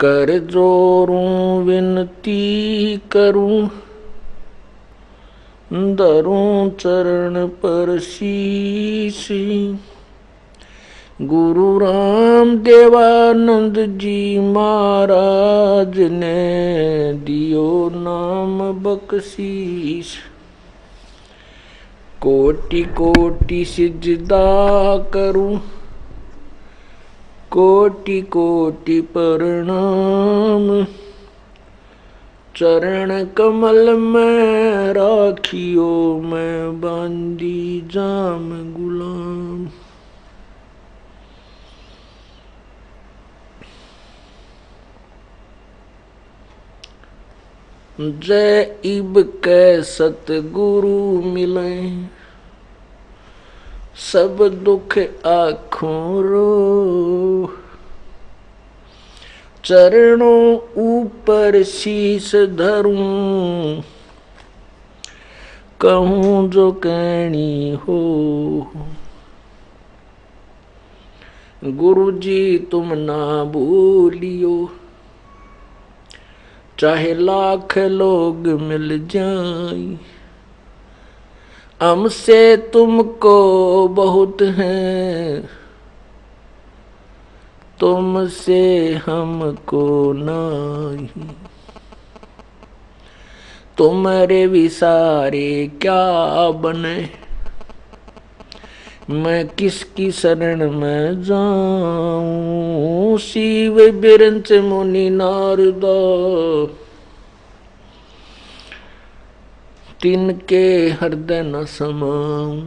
कर जोरूं विनती करूं, धरूं चरण पर शीश। गुरु राम देवानंद जी महाराज ने दियो नाम बख्शीश। कोटि कोटि सिजदा करूं, कोटि कोटि प्रणाम। चरण कमल में राखियो, मैं बांदी जाम गुलाम। जय इब कै सतगुरु मिले, सब दुख आँखों रो। चरणों ऊपर शीश धरूं, कहूं जो कहनी हो। गुरु जी तुम ना भूलियो, चाहे लाख लोग मिल जाएं। हमसे तुमको बहुत है, तुमसे हमको नहीं। तुम्हारे विसारे क्या बने, मैं किसकी शरण में जाऊं। शिव बिरंच मुनि नारद, तिनके हृदय न समाऊं।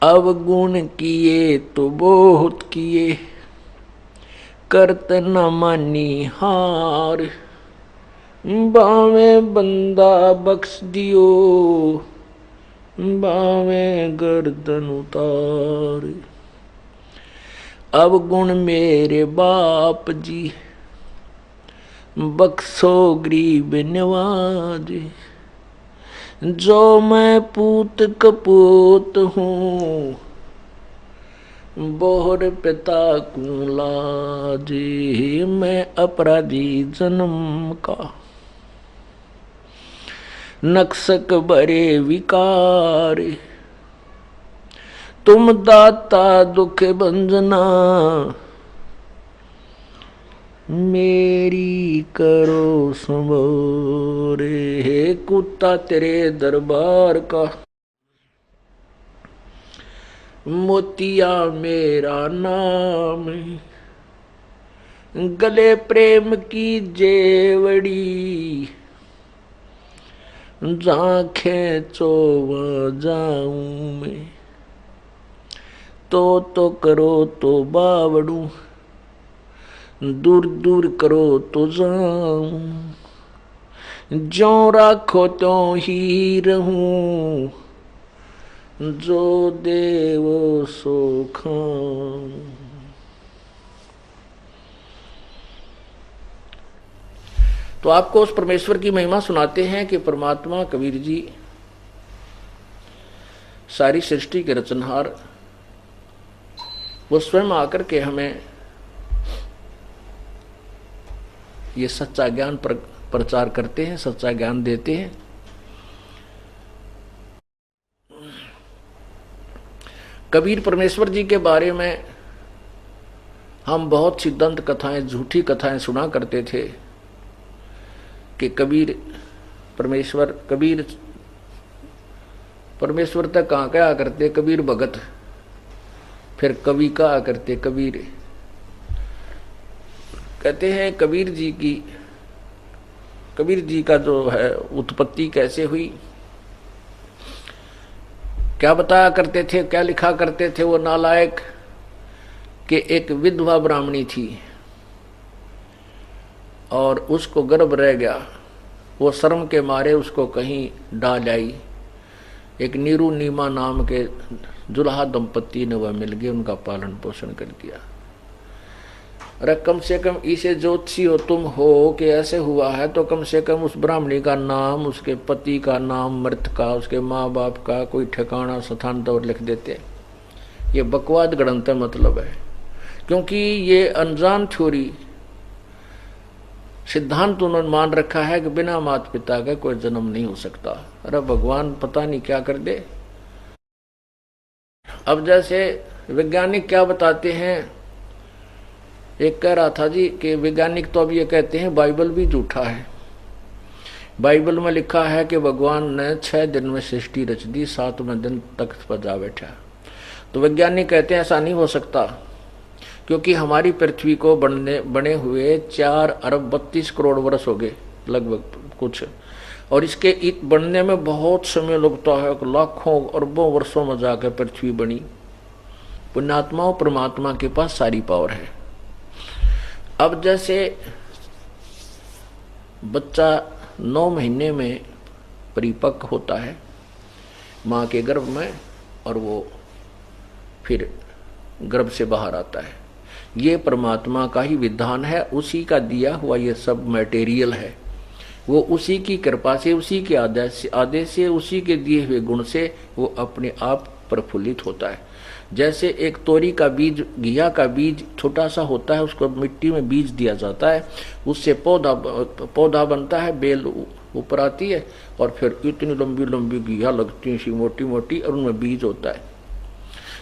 अवगुण किए तो बहुत किए, करत न मानी हार। बावे बंदा बख्श दियो, बावे गर्दन उतार। अवगुण मेरे बाप जी, बख्शो गरीब नवाज। जो मैं पूत कपूत हूँ, बोहर पिता को लाज। मैं अपराधी जन्म का, नक्सक बरे विकार। तुम दाता दुख भंजना, मेरी करो संबोरे। हे कुत्ता तेरे दरबार का, मोतिया मेरा नाम। गले प्रेम की जेवड़ी, जहाँ खेचो वहाँ जाऊं मैं। तो करो तो बावड़ू, दूर दूर करो तो जाऊं। ज्यों राखो त्यों ही रहूं, जो देव सो खाऊं। तो आपको उस परमेश्वर की महिमा सुनाते हैं कि परमात्मा कबीर जी सारी सृष्टि के रचनहार, वो स्वयं आकर के हमें ये सच्चा ज्ञान प्रचार करते हैं, सच्चा ज्ञान देते हैं। कबीर परमेश्वर जी के बारे में हम बहुत सी दंत कथाएं, झूठी कथाएं सुना करते थे कि कबीर परमेश्वर तक कहाँ कहा करते कबीर भगत, फिर कवि कहा करते कबीर। कहते हैं कबीर जी का जो है उत्पत्ति कैसे हुई, क्या बताया करते थे, क्या लिखा करते थे वो नालायक, कि एक विधवा ब्राह्मणी थी और उसको गर्भ रह गया। वो शर्म के मारे उसको कहीं डाल आई। एक नीरू नीमा नाम के जुल्हा दंपत्ति ने वह मिल गए, उनका पालन पोषण कर दिया। अरे कम से कम इसे ज्योतिषी हो तुम हो कि ऐसे हुआ है, तो कम से कम उस ब्राह्मणी का नाम, उसके पति का नाम, मृत का, उसके माँ बाप का कोई ठिकाना स्थान तो लिख देते। ये बकवाद गणतंत्र मतलब है, क्योंकि ये अनजान थ्योरी सिद्धांत उन्होंने मान रखा है कि बिना माता पिता के कोई जन्म नहीं हो सकता। अरे भगवान पता नहीं क्या कर दे। अब जैसे वैज्ञानिक क्या बताते हैं, एक कह रहा था जी कि वैज्ञानिक तो अब ये कहते हैं बाइबल भी झूठा है। बाइबल में लिखा है कि भगवान ने 6 दिन में सृष्टि रच दी, 7वें दिन तख्त पर जा बैठा। तो वैज्ञानिक कहते हैं ऐसा नहीं हो सकता, क्योंकि हमारी पृथ्वी को बने हुए 4 अरब 32 करोड़ वर्ष हो गए लगभग कुछ, और इसके बनने में बहुत समय लगता है, लाखों अरबों वर्षों में जाकर पृथ्वी बनी। पुण्यात्माओं, परमात्मा के पास सारी पावर है। अब जैसे बच्चा 9 महीने में परिपक्व होता है माँ के गर्भ में, और वो फिर गर्भ से बाहर आता है, ये परमात्मा का ही विधान है, उसी का दिया हुआ ये सब मटेरियल है। वो उसी की कृपा से, उसी के आदेश से, उसी के दिए हुए गुण से वो अपने आप प्रफुल्लित होता है। जैसे एक तोरी का बीज, घिया का बीज छोटा सा होता है, उसको मिट्टी में बीज दिया जाता है, उससे पौधा बनता है, बेल ऊपर आती है, और फिर इतनी लंबी लंबी घिया लगती है, सी मोटी मोटी, और उनमें बीज होता है।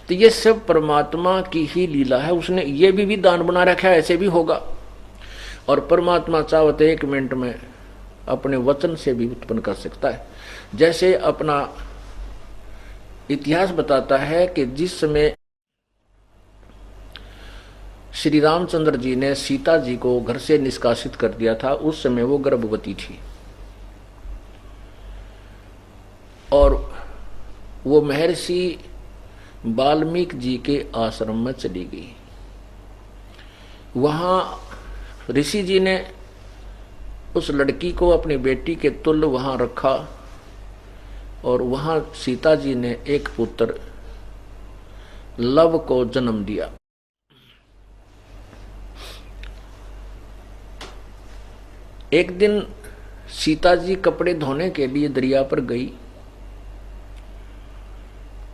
तो ये सब परमात्मा की ही लीला है। उसने ये भी विधान बना रखा है, ऐसे भी होगा। और परमात्मा चाहते 1 मिनट में अपने वचन से भी उत्पन्न कर सकता है। जैसे अपना इतिहास बताता है कि जिस समय श्री रामचंद्र जी ने सीता जी को घर से निष्कासित कर दिया था, उस समय वो गर्भवती थी, और वो महर्षि वाल्मीकि जी के आश्रम में चली गई। वहां ऋषि जी ने उस लड़की को अपनी बेटी के तुल्य वहां रखा, और वहां सीता जी ने एक पुत्र लव को जन्म दिया। एक दिन सीता जी कपड़े धोने के लिए दरिया पर गई,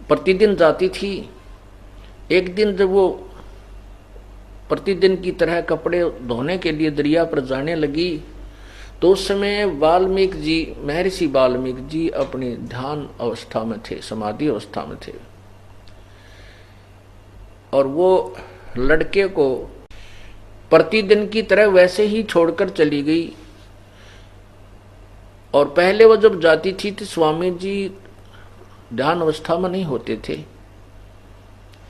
प्रतिदिन जाती थी। एक दिन जब वो प्रतिदिन की तरह कपड़े धोने के लिए दरिया पर जाने लगी, तो उस समय वाल्मीकि जी, महर्षि वाल्मीकि जी अपनी ध्यान अवस्था में थे, समाधि अवस्था में थे, और वो लड़के को प्रतिदिन की तरह वैसे ही छोड़कर चली गई। और पहले वो जब जाती थी तो स्वामी जी ध्यान अवस्था में नहीं होते थे,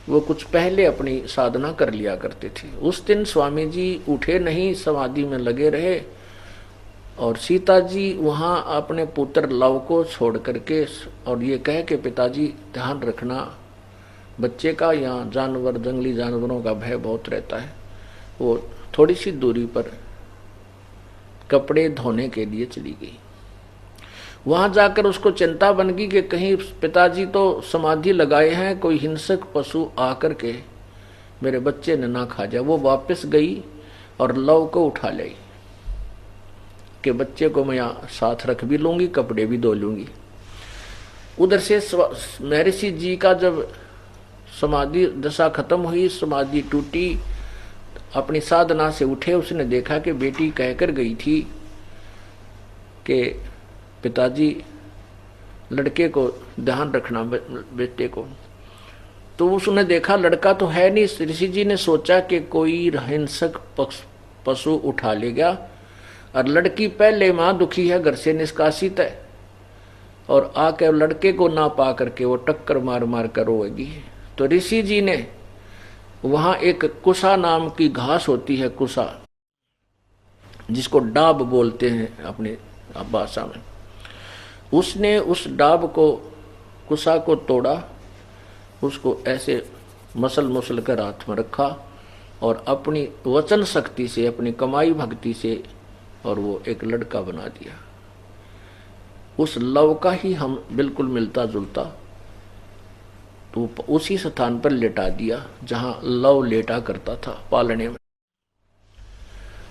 वो कुछ पहले अपनी साधना कर लिया करते थे। उस दिन स्वामी जी उठे नहीं, समाधि में लगे रहे, और सीता जी वहां अपने पुत्र लव को छोड़ करके, और ये कह के पिताजी ध्यान रखना बच्चे का, यहाँ जानवर, जंगली जानवरों का भय बहुत रहता है, वो थोड़ी सी दूरी पर कपड़े धोने के लिए चली गई। वहां जाकर उसको चिंता बन गई कि कहीं पिताजी तो समाधि लगाए हैं, कोई हिंसक पशु आकर के मेरे बच्चे ने ना खा जाए। वो वापस गई और लव को उठा लाई कि बच्चे को मैं यहाँ साथ रख भी लूंगी, कपड़े भी धो लूंगी। उधर से महर्षि जी का जब समाधि दशा खत्म हुई, समाधि टूटी, अपनी साधना से उठे, उसने देखा कि बेटी कहकर गई थी कि पिताजी लड़के को ध्यान रखना, बेटे को। तो उसने देखा लड़का तो है नहीं। ऋषि जी ने सोचा कि कोई हिंसक पशु उठा लेगा, और लड़की पहले मां दुखी है, घर से निष्कासित है, और आकर लड़के को ना पा करके वो टक्कर मार मार कर रोएगी। तो ऋषि जी ने वहां एक कुसा नाम की घास होती है, कुसा, जिसको डाब बोलते हैं अपनी भाषा में, उसने उस डाब को, कुसा को तोड़ा, उसको ऐसे मसल कर हाथ में रखा, और अपनी वचन शक्ति से, अपनी कमाई भक्ति से, और वो एक लड़का बना दिया। उस लव का ही हम बिल्कुल मिलता जुलता, तो उसी स्थान पर लेटा दिया जहां लव लेटा करता था पालने में।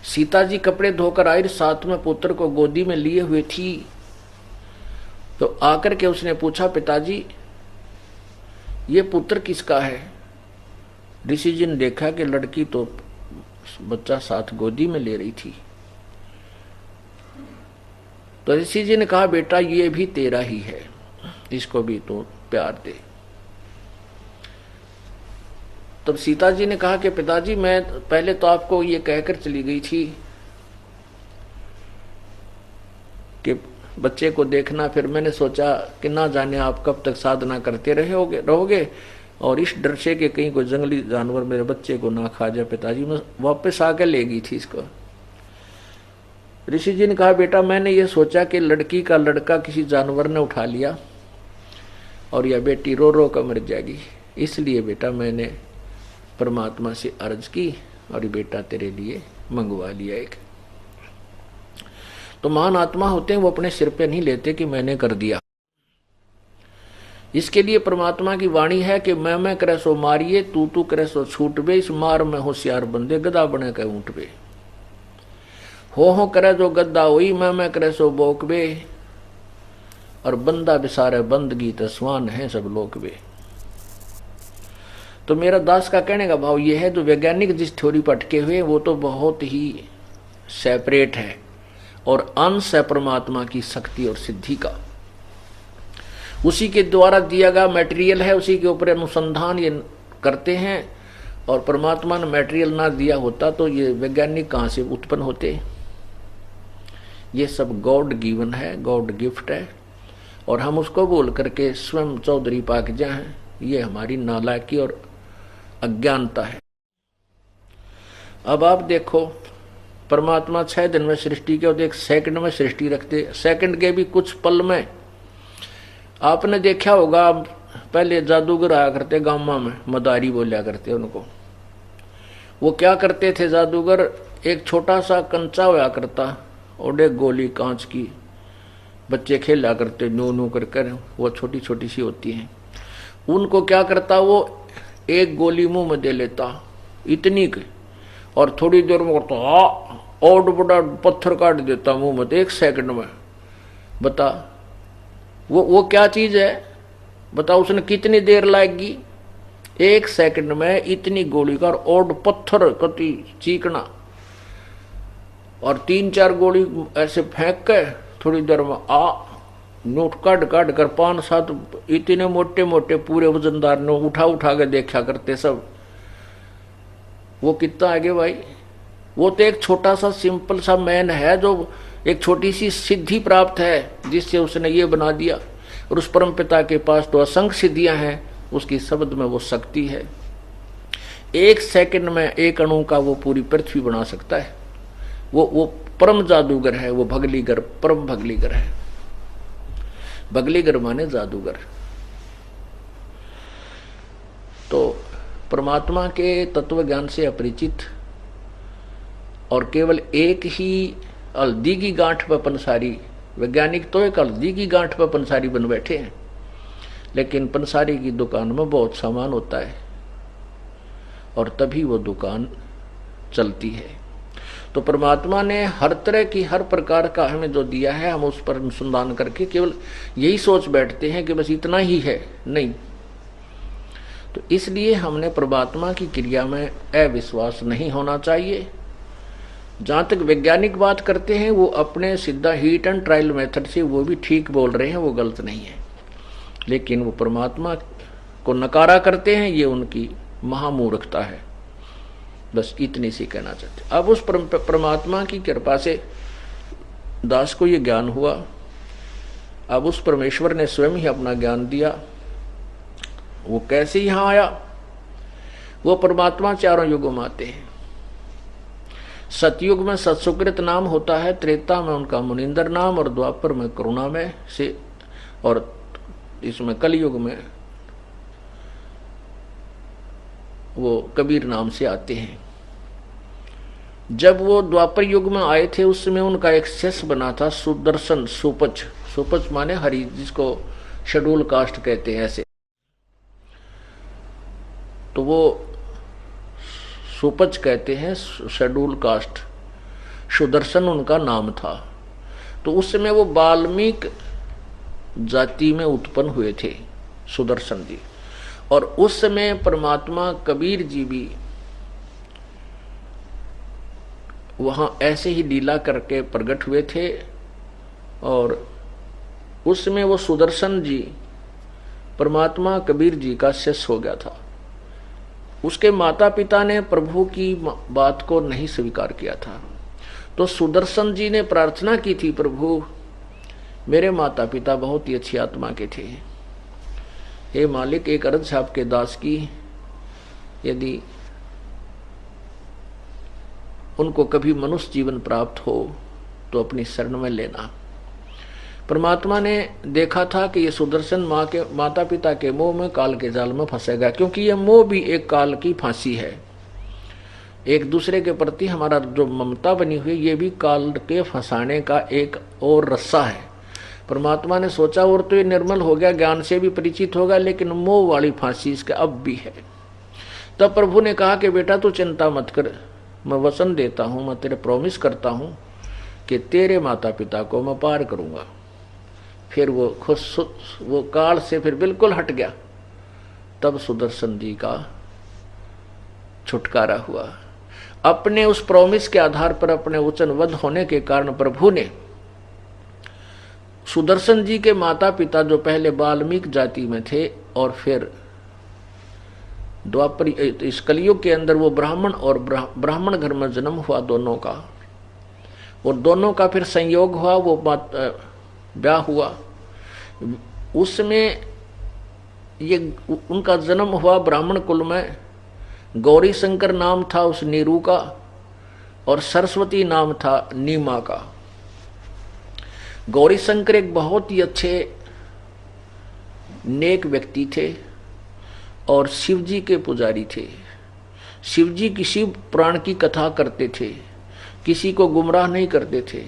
सीता जी कपड़े धोकर आई, साथ में पुत्र को गोदी में लिए हुए थी। तो आकर के उसने पूछा, पिताजी ये पुत्र किसका है? ऋषि जी ने देखा कि लड़की तो बच्चा साथ गोदी में ले रही थी। तो ऋषि जी ने कहा, बेटा ये भी तेरा ही है, इसको भी तो प्यार दे। तब सीता जी ने कहा कि पिताजी मैं पहले तो आपको ये कहकर चली गई थी कि बच्चे को देखना, फिर मैंने सोचा कि ना जाने आप कब तक साधना करते रहोगे और इस डर से कि कहीं कोई जंगली जानवर मेरे बच्चे को ना खा जाए, पिताजी मैं वापस आकर ले गई थी इसको। ऋषि जी ने कहा, बेटा मैंने ये सोचा कि लड़की का लड़का किसी जानवर ने उठा लिया और यह बेटी रो रो कर मर जाएगी, इसलिए बेटा मैंने परमात्मा से अर्ज की और ये बेटा तेरे लिए मंगवा लिया एक। तो महान आत्मा होते हैं वो अपने सिर पे नहीं लेते कि मैंने कर दिया। इसके लिए परमात्मा की वाणी है कि मैं करे सो मारिए, तू करे सो छूट बे, इस मार में होशियार बंदे गदा बने के ऊंट बे। हो करे जो गद्दा हुई, मैं करे सो बोक बे, और बंदा बिसारे बंदगी तस्वान है सब लोग बे। तो मेरा दास का कहने का भाव यह है, जो वैज्ञानिक जिस थ्योरी पर अटके हुए वो तो बहुत ही सेपरेट है और अंश है परमात्मा की शक्ति और सिद्धि का। उसी के द्वारा दिया गया मटेरियल है, उसी के ऊपर अनुसंधान ये करते हैं, और परमात्मा ने मटेरियल ना दिया होता तो ये वैज्ञानिक कहाँ से उत्पन्न होते। ये सब गॉड गिवन है, गॉड गिफ्ट है, और हम उसको बोल करके स्वयं चौधरी पाक जाए, ये हमारी नालायकी और अज्ञानता है। अब आप देखो परमात्मा 6 दिन में सृष्टि के और 1 सेकंड में सृष्टि रखते, सेकंड के भी कुछ पल में। आपने देखा होगा पहले जादूगर आया करते गामा में, मदारी बोलिया करते उनको। वो क्या करते थे जादूगर, एक छोटा सा कंचा होया करता और एक गोली कांच की, बच्चे खेला करते नू नू कर कर, वो छोटी छोटी सी होती हैं। उनको क्या करता, वो एक गोली मुंह में दे लेता इतनी की, और थोड़ी देर में करता और बड़ा पत्थर काट देता मुंह में, 1 सेकंड में। बता वो क्या चीज है, बता उसने कितनी देर लगेगी? 1 सेकंड में इतनी गोली का और पत्थर कति चीकना, और 3-4 गोली ऐसे फेंक के थोड़ी देर में नोट काट काट कर 5-7 इतने मोटे मोटे पूरे वजनदार ने उठा के देखा करते सब। वो कितना आगे भाई, वो तो एक छोटा सा सिंपल सा मैन है जो एक छोटी सी सिद्धि प्राप्त है जिससे उसने ये बना दिया, और उस परम पिता के पास तो असंख्य सिद्धियां हैं, उसकी शब्द में वो शक्ति है। 1 सेकंड में 1 अणु का वो पूरी पृथ्वी बना सकता है। वो परम जादूगर है, वो भगलीगर परम भगलीगर है। भगलीगर माने जादूगर। तो परमात्मा के तत्व ज्ञान से अपरिचित और केवल एक ही हल्दी की गांठ पर पंसारी, वैज्ञानिक तो एक हल्दी की गांठ पर पंसारी बन बैठे हैं, लेकिन पंसारी की दुकान में बहुत सामान होता है और तभी वो दुकान चलती है। तो परमात्मा ने हर तरह की हर प्रकार का हमें जो दिया है, हम उस पर अनुसंधान करके केवल यही सोच बैठते हैं कि बस इतना ही है, नहीं। तो इसलिए हमने परमात्मा की क्रिया में अविश्वास नहीं होना चाहिए। जहाँ तक वैज्ञानिक बात करते हैं वो अपने सीधा हीट एंड ट्रायल मेथड से वो भी ठीक बोल रहे हैं, वो गलत नहीं है, लेकिन वो परमात्मा को नकारा करते हैं, ये उनकी महामूर्खता है। बस इतनी सी कहना चाहते। अब उस परमात्मा की कृपा से दास को ये ज्ञान हुआ। अब उस परमेश्वर ने स्वयं ही अपना ज्ञान दिया। वो कैसे यहां आया? वो परमात्मा चारों युगों में आते हैं। सतयुग में सत्सुकृत नाम होता है, त्रेता में उनका मुनिंदर नाम, और द्वापर में करुणा में से, और इसमें कलयुग में वो कबीर नाम से आते हैं। जब वो द्वापर युग में आए थे उस समय उनका एक शिष्य बना था सुदर्शन, सुपच। सुपच माने हरि, जिसको शेड्यूल कास्ट कहते हैं ऐसे। तो वो सुपच कहते हैं शेड्यूल कास्ट, सुदर्शन उनका नाम था। तो उस समय वो वाल्मीकि जाति में उत्पन्न हुए थे सुदर्शन जी। और उस समय परमात्मा कबीर जी भी वहां ऐसे ही लीला करके प्रकट हुए थे। और उस समय वो सुदर्शन जी परमात्मा कबीर जी का शिष्य हो गया था। उसके माता पिता ने प्रभु की बात को नहीं स्वीकार किया था। तो सुदर्शन जी ने प्रार्थना की थी, प्रभु मेरे माता पिता बहुत ही अच्छी आत्मा के थे, हे मालिक एक अर्ज आपके दास की, यदि उनको कभी मनुष्य जीवन प्राप्त हो तो अपनी शरण में लेना। परमात्मा ने देखा था कि ये सुदर्शन माँ के माता पिता के मोह में काल के जाल में फंसेगा, क्योंकि ये मोह भी एक काल की फांसी है। एक दूसरे के प्रति हमारा जो ममता बनी हुई ये भी काल के फंसाने का एक और रस्सा है। परमात्मा ने सोचा और तो ये निर्मल हो गया, ज्ञान से भी परिचित होगा, लेकिन मोह वाली फांसी इसके अब भी है। तब प्रभु ने कहा कि बेटा तू चिंता मत कर, मैं वचन देता हूँ, मैं तेरे प्रॉमिस करता हूँ कि तेरे माता पिता को मैं पार करूँगा। फिर वो खुश वो काल से फिर बिल्कुल हट गया। तब सुदर्शन जी का छुटकारा हुआ। अपने उस प्रॉमिस के आधार पर, अपने वचनबद्ध होने के कारण प्रभु ने सुदर्शन जी के माता पिता जो पहले वाल्मीकि जाति में थे और फिर द्वापर इस कलयुग के अंदर वो ब्राह्मण और ब्राह्मण घर में जन्म हुआ दोनों का, और दोनों का फिर संयोग हुआ, वो ब्याह हुआ। उसमें ये उनका जन्म हुआ ब्राह्मण कुल में। गौरी शंकर नाम था उस नीरू का और सरस्वती नाम था नीमा का। गौरी शंकर एक बहुत ही अच्छे नेक व्यक्ति थे और शिव जी के पुजारी थे। शिव जी किसी प्राण की कथा करते थे, किसी को गुमराह नहीं करते थे।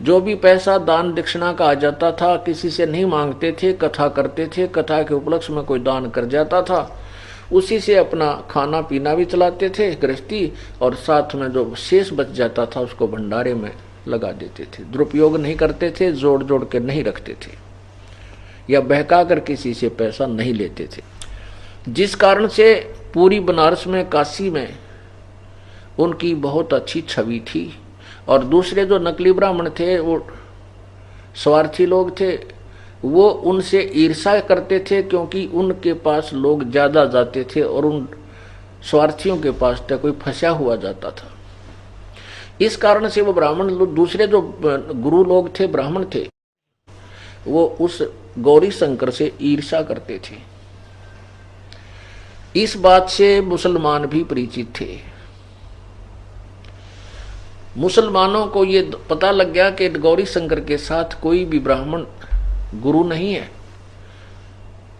जो भी पैसा दान दक्षिणा का आ जाता था किसी से नहीं मांगते थे, कथा करते थे। कथा के उपलक्ष्य में कोई दान कर जाता था, उसी से अपना खाना पीना भी चलाते थे गृहस्थी, और साथ में जो शेष बच जाता था उसको भंडारे में लगा देते थे। दुरुपयोग नहीं करते थे, जोड़ जोड़ के नहीं रखते थे, या बहका कर किसी से पैसा नहीं लेते थे। जिस कारण से पूरी बनारस में, काशी में उनकी बहुत अच्छी छवि थी। और दूसरे जो नकली ब्राह्मण थे, वो स्वार्थी लोग थे, वो उनसे ईर्ष्या करते थे, क्योंकि उनके पास लोग ज्यादा जाते थे और उन स्वार्थियों के पास तो कोई फंसा हुआ जाता था। इस कारण से वो ब्राह्मण लोग, दूसरे जो गुरु लोग थे, ब्राह्मण थे, वो उस गौरी शंकर से ईर्ष्या करते थे। इस बात से मुसलमान भी परिचित थे। मुसलमानों को ये पता लग गया कि गौरी शंकर के साथ कोई भी ब्राह्मण गुरु नहीं है,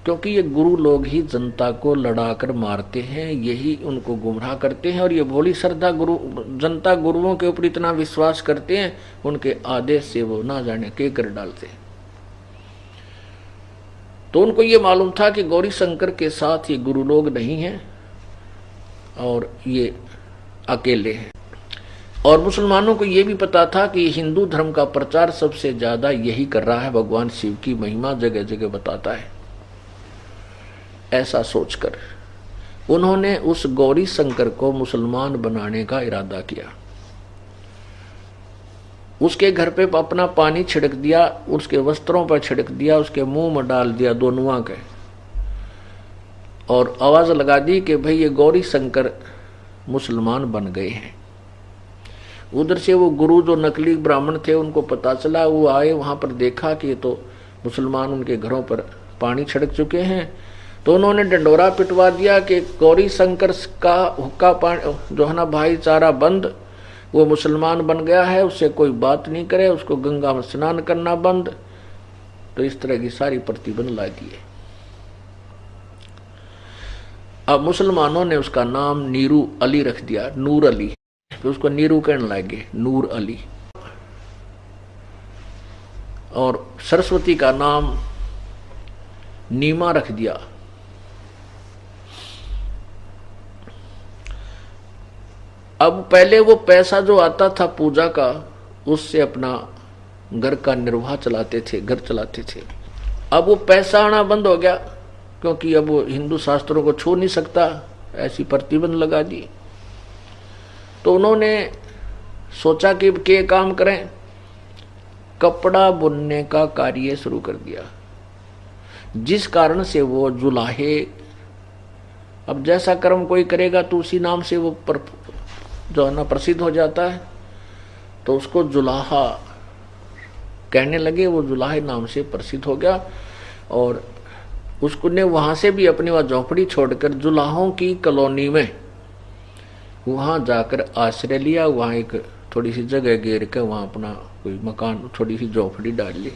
क्योंकि ये गुरु लोग ही जनता को लड़ाकर मारते हैं, यही उनको गुमराह करते हैं। और ये भोली श्रद्धा जनता गुरुओं के ऊपर इतना विश्वास करते हैं, उनके आदेश से वो ना जाने के कर डालते हैं। तो उनको ये मालूम था कि गौरी शंकर के साथ ये गुरु लोग नहीं हैं और ये अकेले हैं। और मुसलमानों को ये भी पता था कि हिंदू धर्म का प्रचार सबसे ज्यादा यही कर रहा है, भगवान शिव की महिमा जगह जगह बताता है। ऐसा सोचकर उन्होंने उस गौरी शंकर को मुसलमान बनाने का इरादा किया। उसके घर पे अपना पानी छिड़क दिया, उसके वस्त्रों पर छिड़क दिया, उसके मुंह में डाल दिया दोनुआ के, और आवाज लगा दी कि भाई ये गौरी शंकर मुसलमान बन गए हैं। उधर से वो गुरु जो नकली ब्राह्मण थे उनको पता चला, वो आए, वहां पर देखा कि तो मुसलमान उनके घरों पर पानी छिड़क चुके हैं। तो उन्होंने डंडोरा पिटवा दिया कि गौरी शंकर का हुक्का पानी जो है ना भाईचारा बंद, वो मुसलमान बन गया है, उससे कोई बात नहीं करे, उसको गंगा में स्नान करना बंद। तो इस तरह की सारी प्रतिबंध ला दिए। अब मुसलमानों ने उसका नाम नीरू अली रख दिया, नूर अली। तो उसको नीरू कहने लगे, नूर अली। और सरस्वती का नाम नीमा रख दिया। अब पहले वो पैसा जो आता था पूजा का, उससे अपना घर का निर्वाह चलाते थे, घर चलाते थे। अब वो पैसा आना बंद हो गया, क्योंकि अब वो हिंदू शास्त्रों को छू नहीं सकता, ऐसी प्रतिबंध लगा दी। तो उन्होंने सोचा कि क्या काम करें, कपड़ा बुनने का कार्य शुरू कर दिया, जिस कारण से वो जुलाहे, अब जैसा कर्म कोई करेगा तो उसी नाम से वो जो है ना प्रसिद्ध हो जाता है, तो उसको जुलाहा कहने लगे। वो जुलाहे नाम से प्रसिद्ध हो गया और उसको ने वहां से भी अपनी वह झोपड़ी छोड़कर जुलाहों की कॉलोनी में वहां जाकर आश्रय लिया। वहां एक थोड़ी सी जगह घेर कर वहां अपना कोई मकान, थोड़ी सी झोपड़ी डाल ली।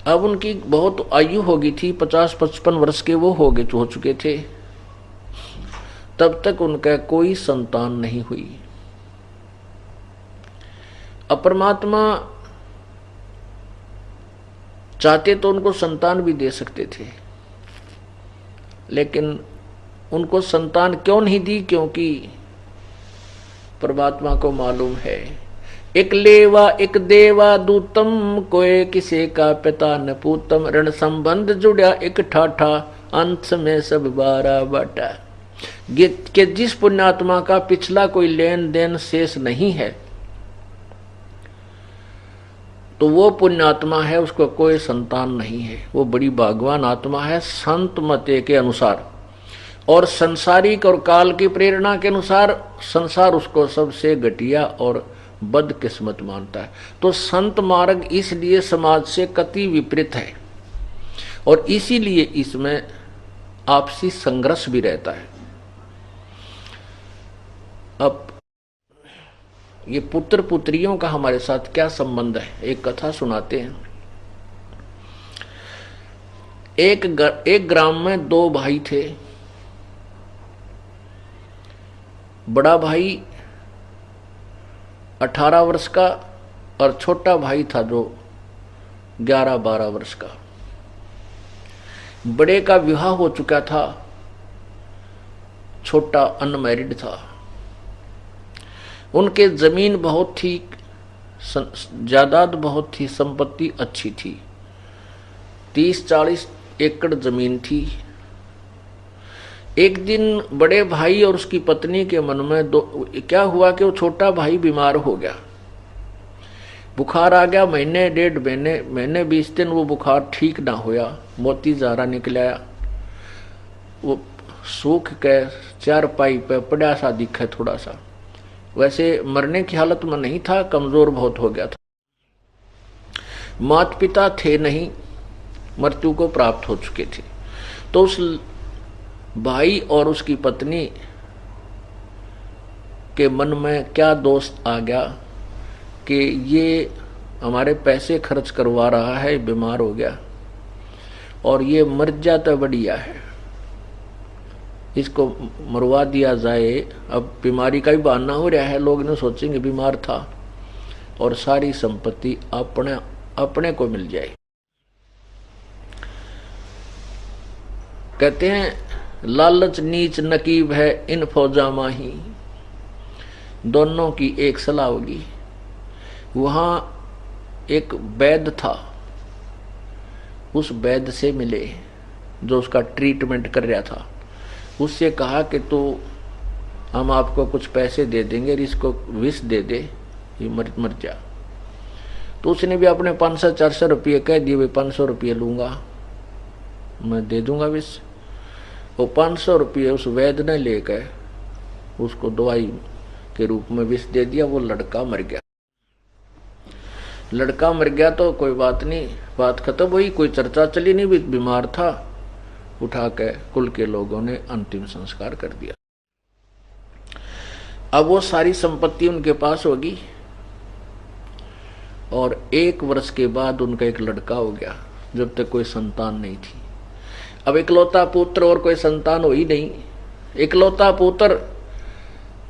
अब उनकी बहुत आयु हो गई थी, 50-55 वर्ष के वो हो चुके थे। तब तक उनका कोई संतान नहीं हुई। अब परमात्मा चाहते तो उनको संतान भी दे सकते थे, लेकिन उनको संतान क्यों नहीं दी? क्योंकि परमात्मा को मालूम है, एक लेवा एक देवा दूतम, कोई किसी का पिता न पूतम, ऋण संबंध जुड़ा एक ठाठा, अंत में सब बारा बाटा। कि जिस पुण्यात्मा का पिछला कोई लेन देन शेष नहीं है, तो वो पुण्यात्मा है, उसको कोई संतान नहीं है, वो बड़ी भाग्यवान आत्मा है संत मते के अनुसार। और संसारिक और काल की प्रेरणा के अनुसार संसार उसको सबसे घटिया और बदकिस्मत मानता है। तो संत मार्ग इसलिए समाज से कति विपरीत है और इसीलिए इसमें आपसी संघर्ष भी रहता है। अब ये पुत्र पुत्रियों का हमारे साथ क्या संबंध है, एक कथा सुनाते हैं। एक ग्राम में 2 भाई थे। बड़ा भाई 18 वर्ष का और छोटा भाई था जो 11-12 वर्ष का। बड़े का विवाह हो चुका था, छोटा अनमैरिड था। उनके जमीन बहुत थी, जायदाद बहुत थी, संपत्ति अच्छी थी, 30-40 एकड़ जमीन थी। एक दिन बड़े भाई और उसकी पत्नी के मन में क्या हुआ कि वो छोटा भाई बीमार हो गया, बुखार आ गया। महीने 20 दिन वो बुखार ठीक ना होया, मोती जारा निकल आया। वो सूख के चारपाई पे पड़ा सा दिखा, थोड़ा सा, वैसे मरने की हालत में नहीं था, कमजोर बहुत हो गया था। माता पिता थे नहीं, मृत्यु को प्राप्त हो चुके थे। तो उस भाई और उसकी पत्नी के मन में क्या दोष आ गया कि ये हमारे पैसे खर्च करवा रहा है, बीमार हो गया, और ये मर जाता बढ़िया है, इसको मरवा दिया जाए। अब बीमारी का ही बहाना हो रहा है, लोग ने सोचेंगे बीमार था, और सारी संपत्ति अपने को मिल जाए। कहते हैं लालच नीच नकीब है इन फौजा माही, दोनों की एक सलाह होगी। वहां एक वैद्य था, उस वैद्य से मिले जो उसका ट्रीटमेंट कर रहा था। उससे कहा कि तो हम आपको कुछ पैसे दे देंगे, इसको विष दे दे, ये मर जा। तो उसने भी अपने 500-400 रुपये कह दिए, भाई 500 रुपये लूंगा, मैं दे दूंगा विष। वो 500 रुपये उस वैद्य ने लेकर उसको दवाई के रूप में विष दे दिया। वो लड़का मर गया। लड़का मर गया तो कोई बात नहीं, बात खत्म हुई, कोई चर्चा चली नहीं, बीमार था। उठा के कुल के लोगों ने अंतिम संस्कार कर दिया। अब वो सारी संपत्ति उनके पास होगी, और 1 वर्ष के बाद उनका एक लड़का हो गया, जब तक कोई संतान नहीं थी। अब इकलौता पुत्र, और कोई संतान हो ही नहीं। इकलौता पुत्र,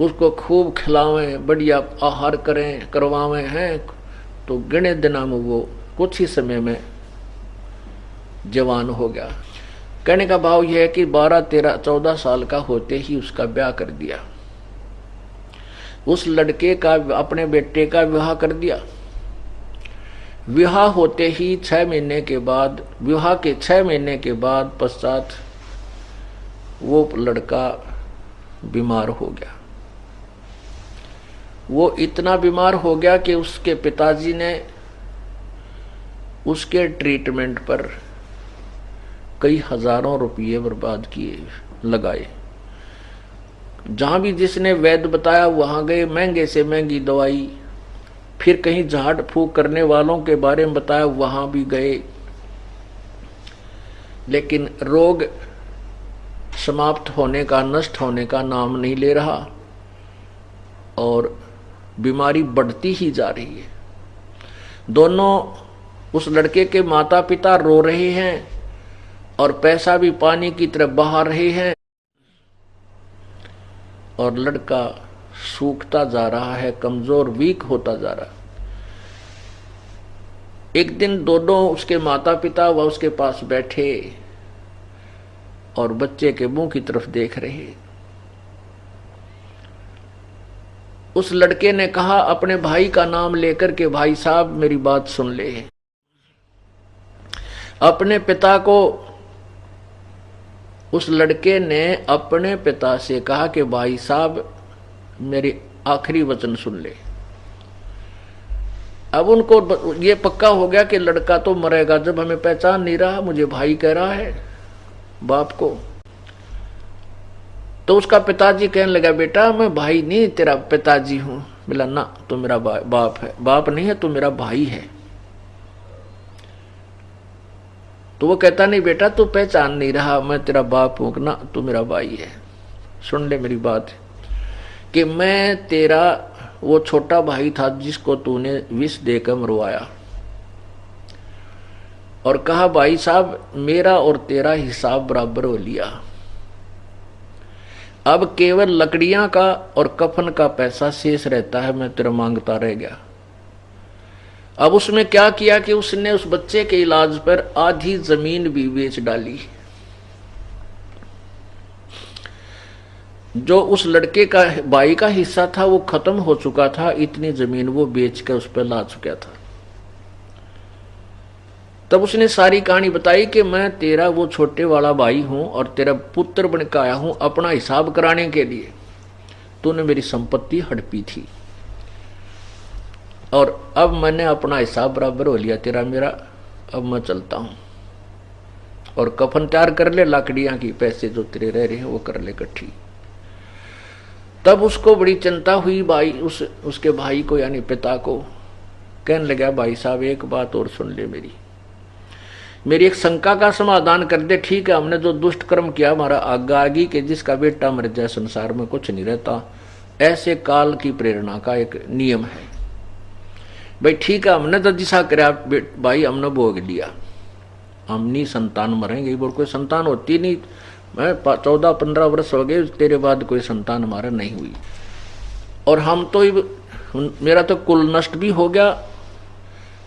उसको खूब खिलावें, बढ़िया आहार करें, करवावें हैं, तो गिने दिनों में वो कुछ ही समय में जवान हो गया। कहने का भाव यह है कि 12, 13, 14 साल का होते ही उसका ब्याह कर दिया। उस लड़के का, अपने बेटे का विवाह कर दिया। विवाह होते ही 6 महीने के बाद, विवाह के 6 महीने के बाद पश्चात वो लड़का बीमार हो गया। वो इतना बीमार हो गया कि उसके पिताजी ने उसके ट्रीटमेंट पर कई हजारों रुपये बर्बाद किए, लगाए। जहां भी जिसने वैद्य बताया वहां गए, महंगे से महंगी दवाई। फिर कहीं झाड़ फूक करने वालों के बारे में बताया, वहां भी गए, लेकिन रोग समाप्त होने का, नष्ट होने का नाम नहीं ले रहा और बीमारी बढ़ती ही जा रही है। दोनों, उस लड़के के माता पिता रो रहे हैं और पैसा भी पानी की तरफ बहा रहे हैं और लड़का सूखता जा रहा है, कमजोर, वीक होता जा रहा है। एक दिन दोनों, उसके माता पिता व उसके पास बैठे और बच्चे के मुंह की तरफ देख रहे। उस लड़के ने कहा अपने भाई का नाम लेकर के, भाई साहब मेरी बात सुन ले। अपने पिता को, उस लड़के ने अपने पिता से कहा कि भाई साहब मेरी आखिरी वचन सुन ले। अब उनको ये पक्का हो गया कि लड़का तो मरेगा, जब हमें पहचान नहीं रहा, मुझे भाई कह रहा है बाप को। तो उसका पिताजी कहने लगा, बेटा मैं भाई नहीं तेरा पिताजी हूं। बोला ना, तू मेरा बाप है। बाप नहीं है, तू मेरा भाई है। तो वो कहता, नहीं बेटा तू पहचान नहीं रहा, मैं तेरा बाप हूं ना, तू मेरा भाई है। सुन ले मेरी बात कि मैं तेरा वो छोटा भाई था जिसको तूने विष देकर मरवाया और कहा भाई साहब मेरा और तेरा हिसाब बराबर हो लिया, अब केवल लकड़ियां का और कफन का पैसा शेष रहता है, मैं तेरा मांगता रह गया। अब उसमें क्या किया कि उसने उस बच्चे के इलाज पर आधी जमीन भी बेच डाली। जो उस लड़के का भाई का हिस्सा था वो खत्म हो चुका था, इतनी जमीन वो बेच कर उस पर ला चुका था। तब उसने सारी कहानी बताई कि मैं तेरा वो छोटे वाला भाई हूं और तेरा पुत्र बन के आया हूं अपना हिसाब कराने के लिए। तूने मेरी संपत्ति हड़पी थी और अब मैंने अपना हिसाब बराबर हो लिया तेरा मेरा, अब मैं चलता हूं और कफन तैयार कर ले, लाकड़ियां की पैसे जो तेरे रह रहे हैं वो कर ले इकट्ठी। तब उसको बड़ी चिंता हुई, भाई उसके भाई को यानी पिता को। कहने लगा भाई साहब एक बात और सुन ले, मेरी एक शंका का समाधान कर दे। ठीक है, हमने जो दुष्ट कर्म किया हमारा आगा आगी के जिसका बेटा मर जाए संसार में कुछ नहीं रहता, ऐसे काल की प्रेरणा का एक नियम है भाई। ठीक है, हमने तो जिसा कराया भाई हमने भोग लिया, हम नहीं संतान मरेंगे, बोल कोई संतान होती नहीं। मैं 14-15 वर्ष हो गए तेरे बाद कोई संतान हमारा नहीं हुई और हम तो मेरा तो कुल नष्ट भी हो गया,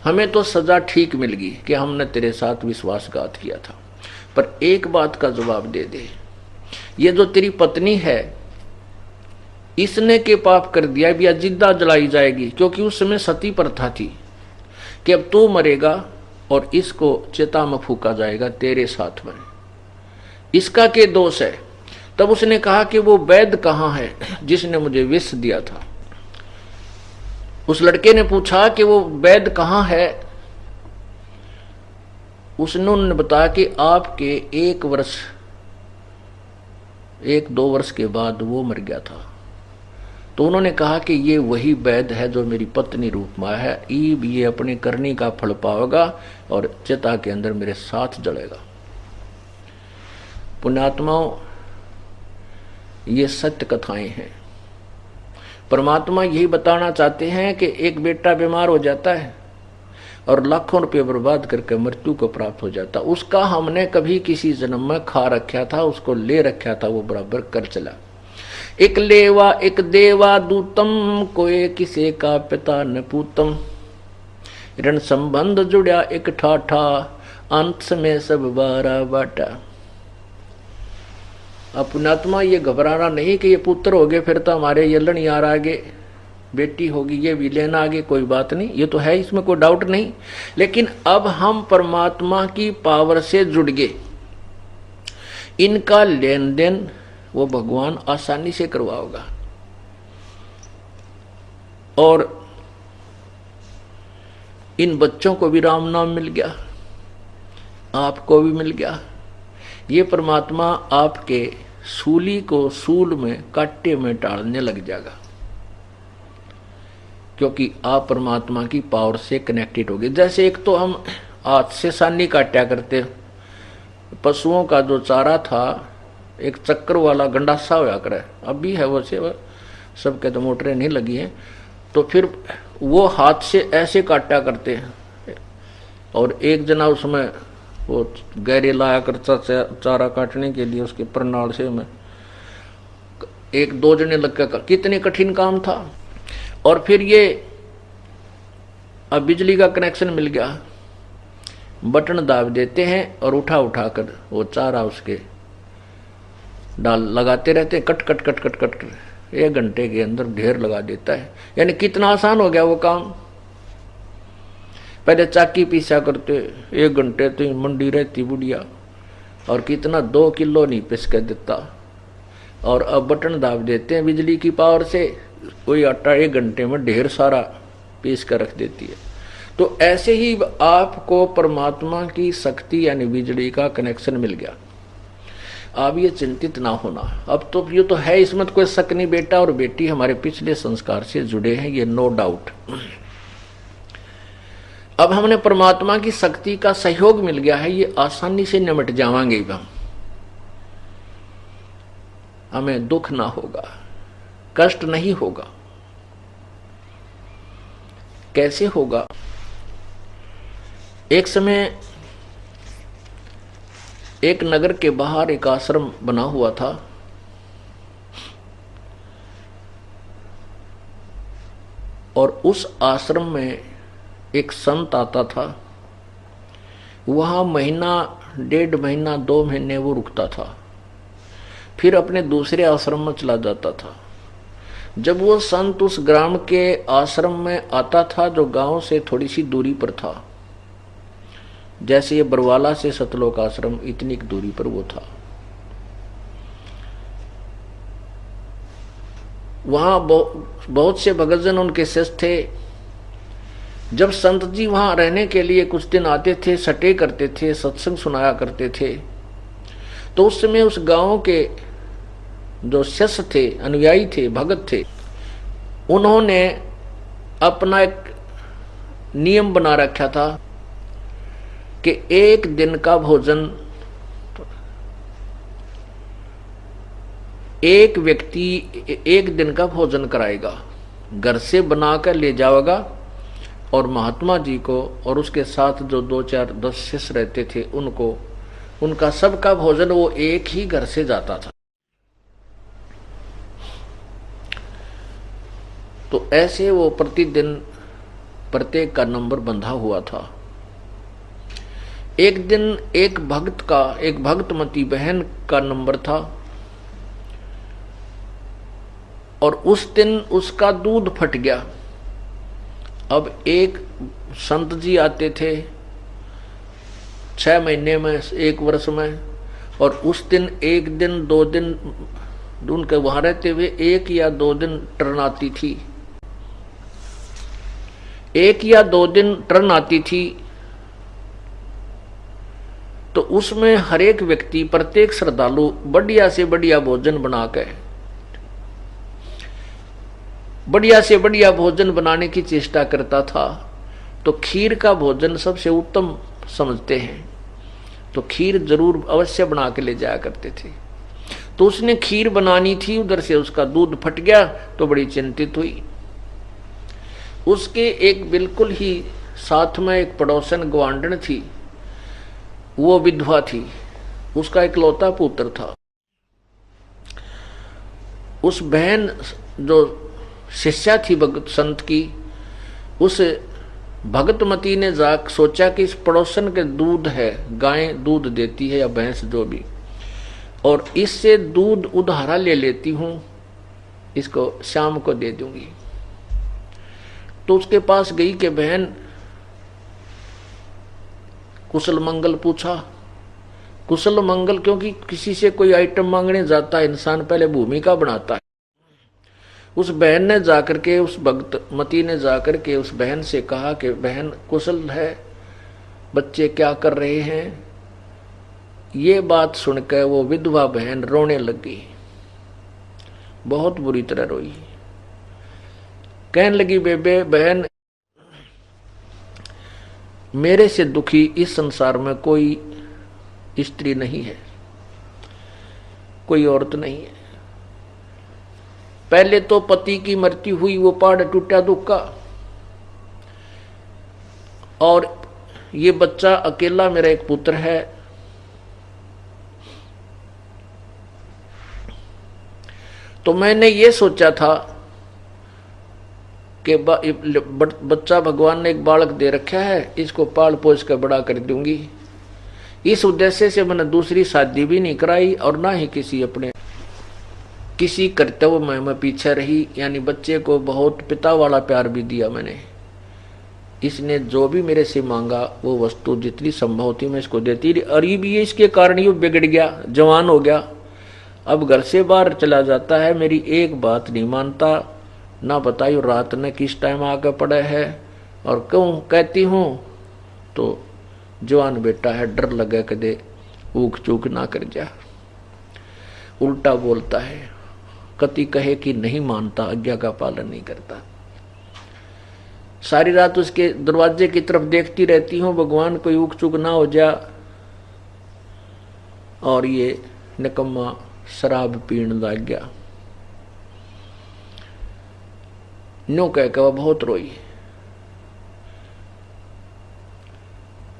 हमें तो सजा ठीक मिल गई कि हमने तेरे साथ विश्वासघात किया था। पर एक बात का जवाब दे दे, ये जो तेरी पत्नी है इसने के पाप कर दिया भी जिंदा जलाई जाएगी, क्योंकि उस समय सती प्रथा थी कि अब तू मरेगा और इसको चिता में फूका जाएगा तेरे साथ में, इसका के दोष है। तब उसने कहा कि वो वैद्य कहाँ है जिसने मुझे विष दिया था। उस लड़के ने पूछा कि वो वैद्य कहाँ है। उन्होंने बताया कि आपके 1-2 वर्ष के बाद वो मर गया था। तो उन्होंने कहा कि ये वही वैद्य है जो मेरी पत्नी रूप में है, ये अपनी करनी का फल पाएगा और चिता के अंदर मेरे साथ जलेगा। पुण्यात्माओं, ये सत्य कथाएं हैं। परमात्मा यही बताना चाहते हैं कि एक बेटा बीमार हो जाता है और लाखों रुपये बर्बाद करके मृत्यु को प्राप्त हो जाता, उसका हमने कभी किसी जन्म में खा रखा था, उसको ले रखा था, वो बराबर कर चला। एक लेवा एक देवा दूतम, कोई किसे का पिता न पूतम, ऋण संबंध जुड़ा एक ठाठा, अंत में सब बारा बाटा। अपनात्मा ये घबराना नहीं कि ये पुत्र हो गए फिर तो हमारे यलन यार आगे बेटी होगी, ये भी लेना आगे, कोई बात नहीं, ये तो है, इसमें कोई डाउट नहीं। लेकिन अब हम परमात्मा की पावर से जुड़ गए, इनका लेन देन वो भगवान आसानी से करवाओगा। और इन बच्चों को भी राम नाम मिल गया, आपको भी मिल गया। ये परमात्मा आपके सूली को सूल में कांटे में डालने लग जाएगा, क्योंकि आप परमात्मा की पावर से कनेक्टेड हो गए। जैसे एक तो हम हाथ से सानी काटा करते, पशुओं का जो चारा था एक चक्कर वाला गंडासा होया करे, अब भी है वैसे, वह सबके तो मोटरें नहीं लगी हैं, तो फिर वो हाथ से ऐसे काटा करते हैं। और एक जना उसमें वो गहरे लाया करता चारा काटने के लिए, उसके प्रणाल से में एक दो जने लग कर, कितने कठिन काम था। और फिर ये अब बिजली का कनेक्शन मिल गया, बटन दाब देते हैं और उठा उठा कर वो चारा उसके डाल लगाते रहते हैं, cut cut cut cut cut कर 1 घंटे के अंदर ढेर लगा देता है। यानी कितना आसान हो गया वो काम। पहले चाकी पीसा करते 1 घंटे तो मंडी रहती बुढ़िया, और कितना 2 किलो नहीं पिस कर देता, और अब बटन दाब देते हैं बिजली की पावर से, कोई आटा 1 घंटे में ढेर सारा पीस कर रख देती है। तो ऐसे ही आपको परमात्मा की शक्ति यानी बिजली का कनेक्शन मिल गया। आप ये चिंतित ना होना, अब तो ये तो है, इसमें तो कोई शक नहीं, बेटा और बेटी हमारे पिछले संस्कार से जुड़े हैं, ये नो डाउट। अब हमने परमात्मा की शक्ति का सहयोग मिल गया है, ये आसानी से निमट जावांगे हम, हमें दुख ना होगा, कष्ट नहीं होगा। कैसे होगा? एक समय एक नगर के बाहर एक आश्रम बना हुआ था, और उस आश्रम में एक संत आता था। वहां महीना 1.5 महीना 2 महीने वो रुकता था, फिर अपने दूसरे आश्रम में चला जाता था। जब वो संत उस ग्राम के आश्रम में आता था जो गांव से थोड़ी सी दूरी पर था, जैसे ये बरवाला से सतलोक आश्रम इतनी दूरी पर वो था, वहां बहुत से भगतजन उनके शिष्य थे। जब संत जी वहां रहने के लिए कुछ दिन आते थे, सटे करते थे, सत्संग सुनाया करते थे, तो उस समय उस गांव के जो शिष्य थे, अनुयायी थे, भगत थे, उन्होंने अपना एक नियम बना रखा था कि 1 दिन का भोजन एक व्यक्ति 1 दिन का भोजन कराएगा, घर से बनाकर ले जाएगा, और महात्मा जी को और उसके साथ जो 2, 4, 10 शिष्य रहते थे उनको, उनका सबका भोजन वो एक ही घर से जाता था। तो ऐसे वो प्रतिदिन प्रत्येक का नंबर बंधा हुआ था। एक दिन एक भक्तमती बहन का नंबर था, और उस दिन उसका दूध फट गया। अब एक संत जी आते थे 6 महीने में, 1 वर्ष में, और उस दिन 1 दिन 2 दिन उनके वहां रहते हुए 1 या 2 दिन टर्न आती थी, 1 या 2 दिन टर्न आती थी। तो उसमें हर एक व्यक्ति, प्रत्येक श्रद्धालु बढ़िया से बढ़िया भोजन बनाकर, बढ़िया से बढ़िया भोजन बनाने की चेष्टा करता था। तो खीर का भोजन सबसे उत्तम समझते हैं, तो खीर जरूर अवश्य बना के ले जाया करते थे। तो उसने खीर बनानी थी, उधर से उसका दूध फट गया, तो बड़ी चिंतित हुई। उसके एक बिल्कुल ही साथ में एक पड़ोसन ग्वांडन थी, वो विधवा थी, उसका इकलौता पुत्र था। उस बहन जो शिष्या थी भगत संत की, उस भगतमती ने जाक सोचा कि इस पड़ोसन के दूध है, गाय दूध देती है या भैंस जो भी, और इससे दूध उधारा ले लेती हूं, इसको शाम को दे दूंगी। तो उसके पास गई कि बहन कुशल मंगल पूछा। कुशल मंगल, क्योंकि किसी से कोई आइटम मांगने जाता है इंसान पहले भूमिका बनाता है। उस बहन ने जाकर के, उस भक्तमती ने जाकर के उस बहन से कहा कि बहन कुशल है, बच्चे क्या कर रहे हैं। ये बात सुनकर वो विधवा बहन रोने लगी, बहुत बुरी तरह रोई। कहने लगी बेबे बहन, मेरे से दुखी इस संसार में कोई स्त्री नहीं है, कोई औरत नहीं है। पहले तो पति की मृत्यु हुई, वो पहाड़ टूटा दुख का, और ये बच्चा अकेला मेरा एक पुत्र है। तो मैंने ये सोचा था कि बच्चा भगवान ने एक बालक दे रखा है, इसको पाल पोस कर बड़ा कर दूंगी। इस उद्देश्य से मैंने दूसरी शादी भी नहीं कराई और ना ही किसी कर्तव्य में मैं पीछे रही। यानी बच्चे को बहुत पिता वाला प्यार भी दिया मैंने। इसने जो भी मेरे से मांगा वो वस्तु जितनी संभव थी मैं इसको देती रही। और ये भी इसके कारण ये बिगड़ गया, जवान हो गया, अब घर से बाहर चला जाता है, मेरी एक बात नहीं मानता, ना बताइयो रात ने किस टाइम आकर पड़ा है। और क्यों कहती हूँ तो जवान बेटा है, डर लगे कदे ऊक चूक ना कर जा, उल्टा बोलता है, कति कहे कि नहीं मानता, आज्ञा का पालन नहीं करता। सारी रात उसके दरवाजे की तरफ देखती रहती हूँ, भगवान कोई ऊक चूक ना हो जा। और ये निकम्मा शराब पीने लग गया। नो कह के वह बहुत रोई।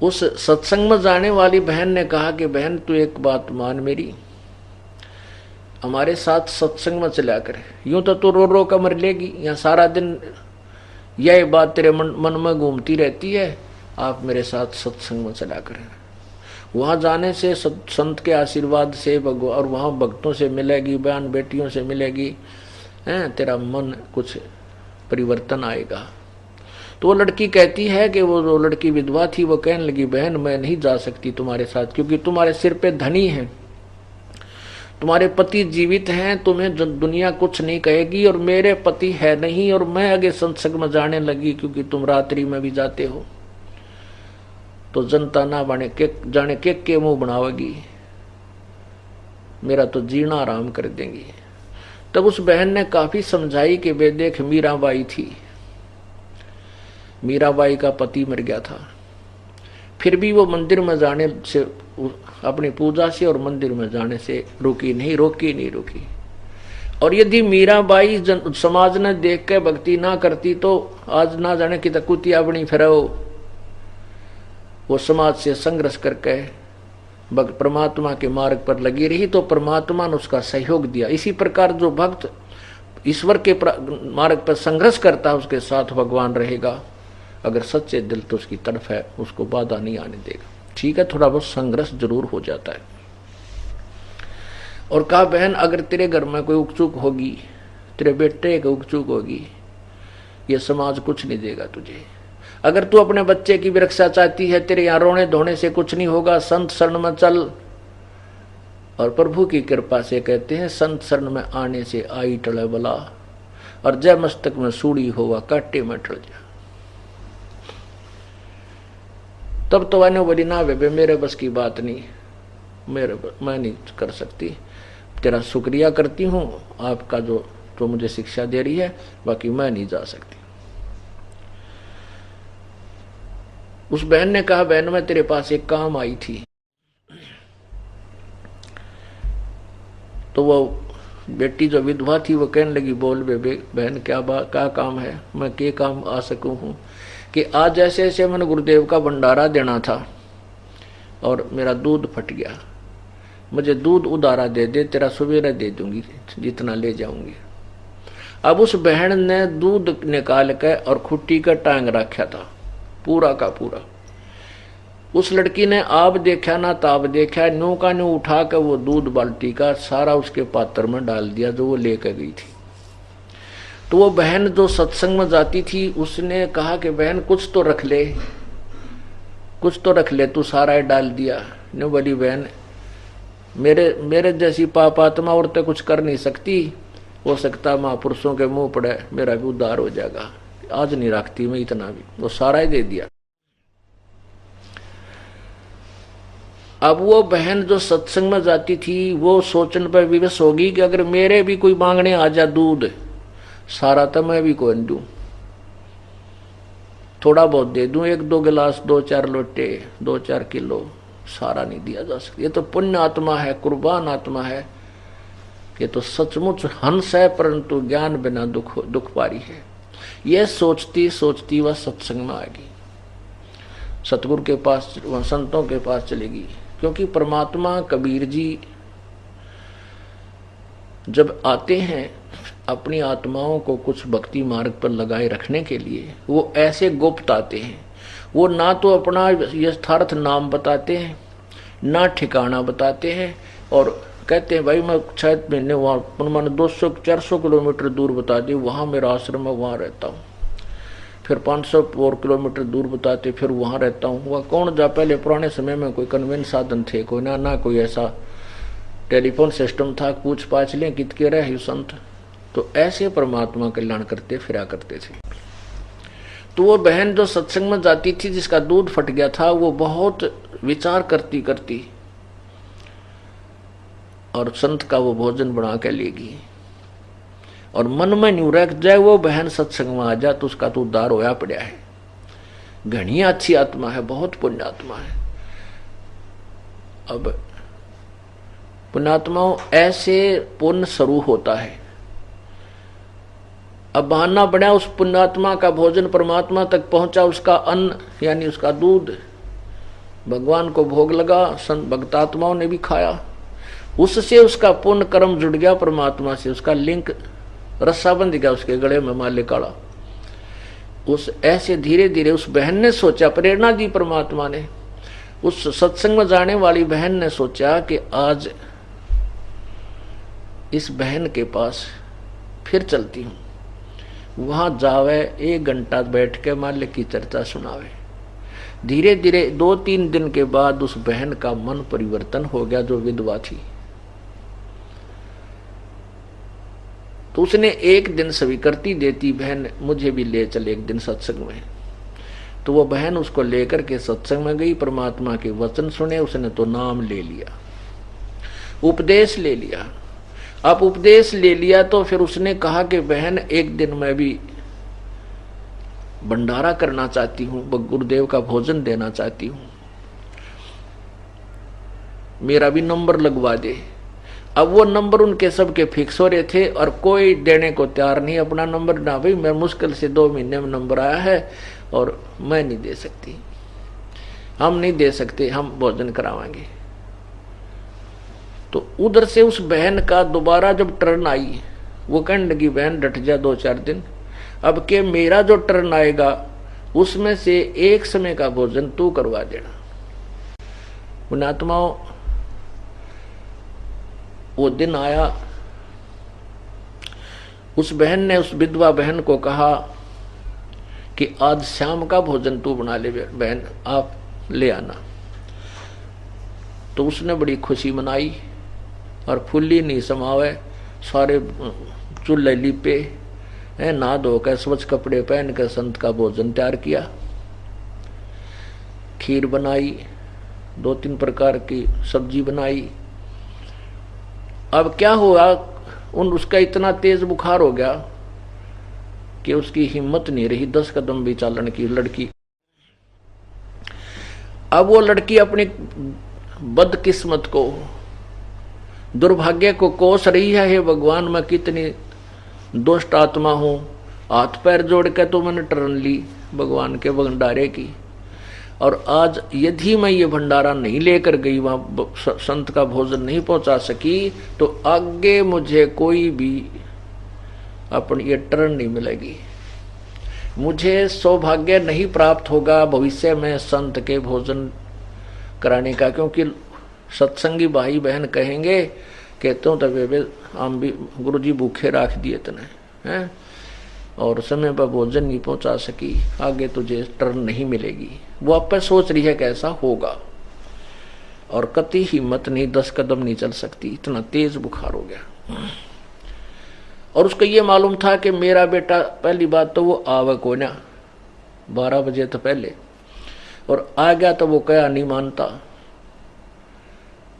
उस सत्संग में जाने वाली बहन ने कहा कि बहन तू एक बात मान मेरी, हमारे साथ सत्संग में चला कर, यूं तो तू रो रो कर मर लेगी, यहाँ सारा दिन यह बात तेरे मन में घूमती रहती है, आप मेरे साथ सत्संग में चला कर। वहां जाने से संत के आशीर्वाद से और वहां भक्तों से मिलेगी, बहन बेटियों से मिलेगी, तेरा मन कुछ परिवर्तन आएगा। तो वो लड़की कहती है कि वो जो लड़की विधवा थी वो कहने लगी बहन मैं नहीं जा सकती तुम्हारे साथ, क्योंकि तुम्हारे सिर पे धनी है, तुम्हारे पति जीवित हैं, तुम्हें दुनिया कुछ नहीं कहेगी, और मेरे पति है नहीं, और मैं आगे सत्संग में जाने लगी क्योंकि तुम रात्रि में भी जाते हो तो जनता ना बने के जाने के मुंह बनावेगी, मेरा तो जीना आराम कर देंगी। तब उस बहन ने काफी समझाई कि वे देख मीराबाई थी, मीराबाई का पति मर गया था, फिर भी वो मंदिर में जाने से, अपनी पूजा से और मंदिर में जाने से रोकी नहीं। और यदि मीराबाई समाज ने देख के भक्ति ना करती तो आज ना जाने की कुतिया बनी फिर वो समाज से संघर्ष करके परमात्मा के मार्ग पर लगी रही, तो परमात्मा ने उसका सहयोग दिया। इसी प्रकार जो भक्त ईश्वर के मार्ग पर संघर्ष करता है उसके साथ भगवान रहेगा, अगर सच्चे दिल तो उसकी तरफ है, उसको बाधा नहीं आने देगा। ठीक है, थोड़ा बहुत संघर्ष जरूर हो जाता है। और कहा बहन अगर तेरे घर में कोई उकचूक होगी, तेरे बेटे की उकचूक होगी, ये समाज कुछ नहीं देगा तुझे। अगर तू अपने बच्चे की भी रक्षा चाहती है, तेरे यहाँ रोने धोने से कुछ नहीं होगा, संत शरण में चल। और प्रभु की कृपा से कहते हैं संत शरण में आने से आई टले बला, और जय मस्तक में सूड़ी होगा काटे में टल जा। तब तो वाने बोली ना बेबे मेरे बस की बात नहीं, मैं नहीं कर सकती, तेरा शुक्रिया करती हूँ आपका जो तो मुझे शिक्षा दे रही है, बाकी मैं नहीं जा सकती। उस बहन ने कहा बहन मैं तेरे पास एक काम आई थी। तो वो बेटी जो विधवा थी वो कहने लगी बोल बेबे बहन क्या काम है, मैं क्या काम आ सकूं हूँ। कि आज ऐसे ऐसे मैंने गुरुदेव का भंडारा देना था और मेरा दूध फट गया, मुझे दूध उधारा दे दे, तेरा सवेरा दे दूंगी जितना ले जाऊंगी। अब उस बहन ने दूध निकाल कर और खुट्टी का टांग रखा था पूरा का पूरा, उस लड़की ने आप देखा ना ताब देखा, न्यू का न्यू उठा कर वो दूध बाल्टी का सारा उसके पात्र में डाल दिया जो वो लेकर गई थी। तो वो बहन जो सत्संग में जाती थी उसने कहा कि बहन कुछ तो रख ले, कुछ तो रख ले, तू सारा ही डाल दिया। ने बोली बहन मेरे जैसी पापात्मा औरतें कुछ कर नहीं सकती, हो सकता महापुरुषों के मुंह पड़े मेरा भी उद्धार हो जाएगा, आज नहीं रखती मैं इतना भी। वो सारा ही दे दिया। अब वो बहन जो सत्संग में जाती थी वो सोचने पर विवश होगी कि अगर मेरे भी कोई मांगने आ जा दूध, सारा तो मैं भी कौन दूं, थोड़ा बहुत दे दूं, 1-2 गिलास, 2-4 लोटे, 2-4 किलो, सारा नहीं दिया जा सकता। ये तो पुण्य आत्मा है, कुर्बान आत्मा है, ये तो सचमुच हंस है, परंतु ज्ञान बिना दुख पारी है। यह सोचती सोचती वह सत्संग में आएगी, सतगुरु के पास, संतों के पास चलेगी। क्योंकि परमात्मा कबीर जी जब आते हैं अपनी आत्माओं को कुछ भक्ति मार्ग पर लगाए रखने के लिए, वो ऐसे गुप्त आते हैं। वो ना तो अपना यथार्थ नाम बताते हैं, ना ठिकाना बताते हैं, और कहते हैं भाई मैं 6 महीने वहाँ, मैंने 200-400 किलोमीटर दूर बता दी, वहाँ मेरा आश्रम है, वहाँ रहता हूँ। फिर 500 और किलोमीटर दूर बताते, फिर वहाँ रहता हूँ। वह कौन जा, पहले पुराने समय में कोई कन्वेंस साधन थे कोई ना कोई ऐसा टेलीफोन सिस्टम था, पूछ पाछ लें कितके रहे संत। तो ऐसे परमात्मा कल्याण करते फिरा करते थे। तो वो बहन जो सत्संग में जाती थी जिसका दूध फट गया था, वो बहुत विचार करती करती और संत का वो भोजन बना के लेगी, और मन में न्यू रख जाए वो बहन सत्संग में आ जाए तो उसका तो उद्धार होया पड़ा है। घनी अच्छी आत्मा है, बहुत पुण्य आत्मा है। अब पुण्यात्माओं ऐसे पुण्य स्वरूप होता है। अब बहाना बना, उस पुण्यात्मा का भोजन परमात्मा तक पहुंचा, उसका अन्न यानी उसका दूध भगवान को भोग लगा, संत भक्तात्माओं ने भी खाया, उससे उसका पुण्य कर्म जुड़ गया परमात्मा से, उसका लिंक रस्सा बंध गया उसके गले में माले काला। उस ऐसे धीरे धीरे उस बहन ने सोचा, प्रेरणा दी परमात्मा ने, उस सत्संग में जाने वाली बहन ने सोचा कि आज इस बहन के पास फिर चलती हूँ, वहां जावे 1 घंटा बैठ के मालिक की चर्चा सुनावे। धीरे धीरे 2-3 दिन के बाद उस बहन का मन परिवर्तन हो गया जो विधवा थी। तो उसने एक दिन स्वीकृति देती, बहन मुझे भी ले चल एक दिन सत्संग में। तो वो बहन उसको लेकर के सत्संग में गई, परमात्मा के वचन सुने, उसने तो नाम ले लिया, उपदेश ले लिया। अब उपदेश ले लिया तो फिर उसने कहा कि बहन एक दिन मैं भी भंडारा करना चाहती हूँ, गुरुदेव का भोजन देना चाहती हूँ, मेरा भी नंबर लगवा दे। अब वो नंबर उनके सबके फिक्स हो रहे थे और कोई देने को तैयार नहीं अपना नंबर। ना भाई मैं मुश्किल से 2 महीने में नंबर आया है और मैं नहीं दे सकती, हम नहीं दे सकते, हम भोजन करावाएंगे। तो उधर से उस बहन का दोबारा जब टर्न आई, वो कहने लगी बहन डट जा 2-4 दिन, अब के मेरा जो टर्न आएगा उसमें से एक समय का भोजन तू करवा देना। पुण्यात्माओं वो दिन आया, उस बहन ने उस विधवा बहन को कहा कि आज शाम का भोजन तू बना ले बहन, आप ले आना। तो उसने बड़ी खुशी मनाई और फुल्ली नहीं समावे, सारे चूल्हे लिपे, नहा धोकर स्वच्छ कपड़े पहन कर संत का भोजन तैयार किया। खीर बनाई, 2-3 प्रकार की सब्जी बनाई। अब क्या हुआ, उसका इतना तेज बुखार हो गया कि उसकी हिम्मत नहीं रही 10 कदम भी चालन की लड़की। अब वो लड़की अपनी बदकिस्मत को, दुर्भाग्य को कोस रही है, हे भगवान मैं कितनी दुष्ट आत्मा हूं, हाथ पैर जोड़ के तो मैंने टर्न ली भगवान के भंडारे की, और आज यदि मैं ये भंडारा नहीं लेकर गई, वहां संत का भोजन नहीं पहुंचा सकी, तो आगे मुझे कोई भी अपनी ये टर्न नहीं मिलेगी, मुझे सौभाग्य नहीं प्राप्त होगा भविष्य में संत के भोजन कराने का, क्योंकि सत्संगी भाई बहन कहेंगे कहते हो तब हम भी गुरु जी भूखे रख दिए तने हैं और समय पर भोजन नहीं पहुंचा सकी, आगे तुझे टर्न नहीं मिलेगी। वो आप पर सोच रही है कैसा होगा, और कति हिम्मत नहीं, 10 कदम नहीं चल सकती, इतना तेज बुखार हो गया। और उसको ये मालूम था कि मेरा बेटा, पहली बात तो वो आवे को ना 12 बजे तो पहले, और आ गया तो वो क्या नहीं मानता।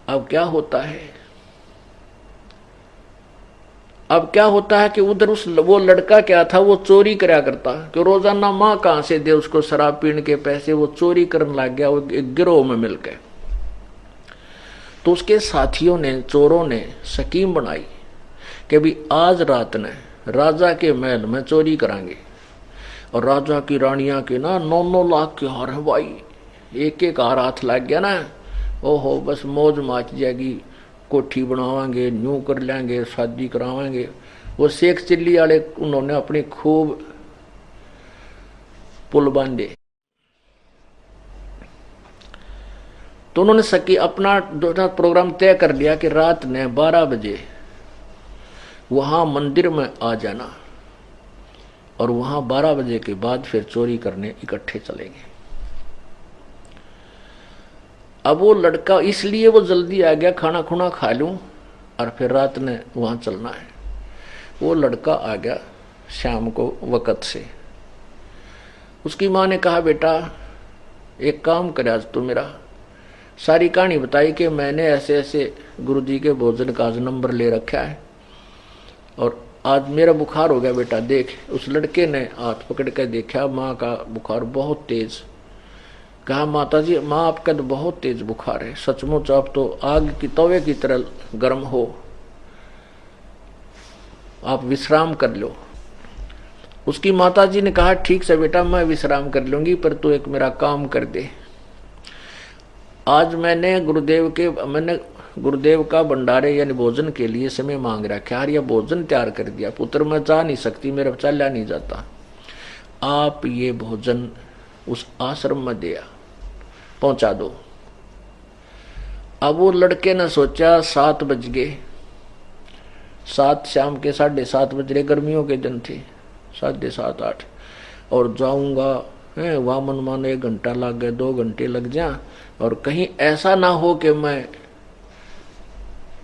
अब क्या होता है, अब क्या होता है कि उधर वो लड़का क्या था, वो चोरी करा करता कि रोजाना माँ कहां से दे उसको शराब पीने के पैसे, वो चोरी करने लग गया, वो एक गिरोह में मिलकर। तो उसके साथियों ने, चोरों ने स्कीम बनाई कि भी आज रात ने राजा के महल में चोरी करांगे, और राजा की रानियां के ना 9-9 लाख के हार है भाई, एक एक हार हाथ लग गया ना, ओहो बस मौज माच जाएगी, कोठी बनावांगे, न्यू कर लेंगे, शादी करावांगे। वो शेख चिल्ली वाले उन्होंने अपनी खूब पुल बांधे। तो उन्होंने सकी अपना प्रोग्राम तय कर लिया कि रात ने 12 बजे वहां मंदिर में आ जाना, और वहां 12 बजे के बाद फिर चोरी करने इकट्ठे चलेंगे। अब वो लड़का, इसलिए वो जल्दी आ गया, खाना खुना खा लूं और फिर रात ने वहां चलना है। वो लड़का आ गया शाम को वक़्त से। उसकी माँ ने कहा बेटा एक काम कर, आज तो मेरा सारी कहानी बताई कि मैंने ऐसे ऐसे गुरुजी के भोजन का आज नंबर ले रखा है, और आज मेरा बुखार हो गया बेटा देख। उस लड़के ने हाथ पकड़ कर देखा, माँ का बुखार बहुत तेज। कहा माता जी, माँ आपका तो बहुत तेज बुखार है, सचमुच आप तो आग की तवे की तरह गर्म हो, आप विश्राम कर लो। उसकी माता जी ने कहा ठीक से बेटा मैं विश्राम कर लूंगी, पर तू एक मेरा काम कर दे। आज मैंने गुरुदेव का भंडारे यानी भोजन के लिए समय मांग रखा है, यह भोजन तैयार कर दिया। पुत्र मैं जा नहीं सकती, मेरा चला नहीं जाता, आप ये भोजन उस आश्रम में दिया पहुंचा दो। अब वो लड़के ने सोचा 7 बज गए, 7 शाम के 7:30 बज रहे, गर्मियों के दिन थे, 7:30 8, और जाऊंगा वहां मन मानो 1 घंटा लग गया, 2 घंटे लग जा, और कहीं ऐसा ना हो कि मैं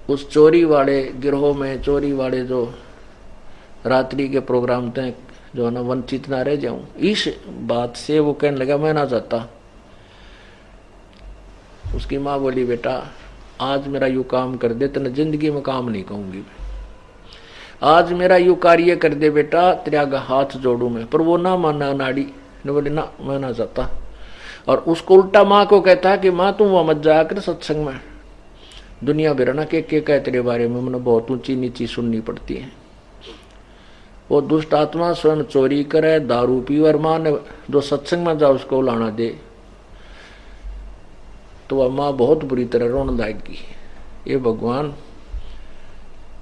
उस चोरी वाले गिरोह में, चोरी वाले जो रात्रि के प्रोग्राम थे जो है ना, वंचित ना रह जाऊं। इस बात से वो कहने लगा मैं ना जाता। उसकी माँ बोली बेटा आज मेरा यू काम कर दे, तेने जिंदगी में काम नहीं कहूंगी, आज मेरा यू कार्य कर दे बेटा, तेरा हाथ जोड़ू मैं। पर वो ना माना, नाड़ी ने बोली ना मैं ना जाता। और उसको उल्टा माँ को कहता कि माँ तुम वहां मत जाया कर सत्संग में, दुनिया भर ना के कह तेरे बारे में मैंने बहुत ऊंची नीची सुननी पड़ती है। वो दुष्ट आत्मा स्वयं चोरी करे, दारू पी, और माँ ने जो सत्संग में जाओ उसको लाना दे, तो वह माँ बहुत बुरी तरह रोने लगेगी। ये भगवान,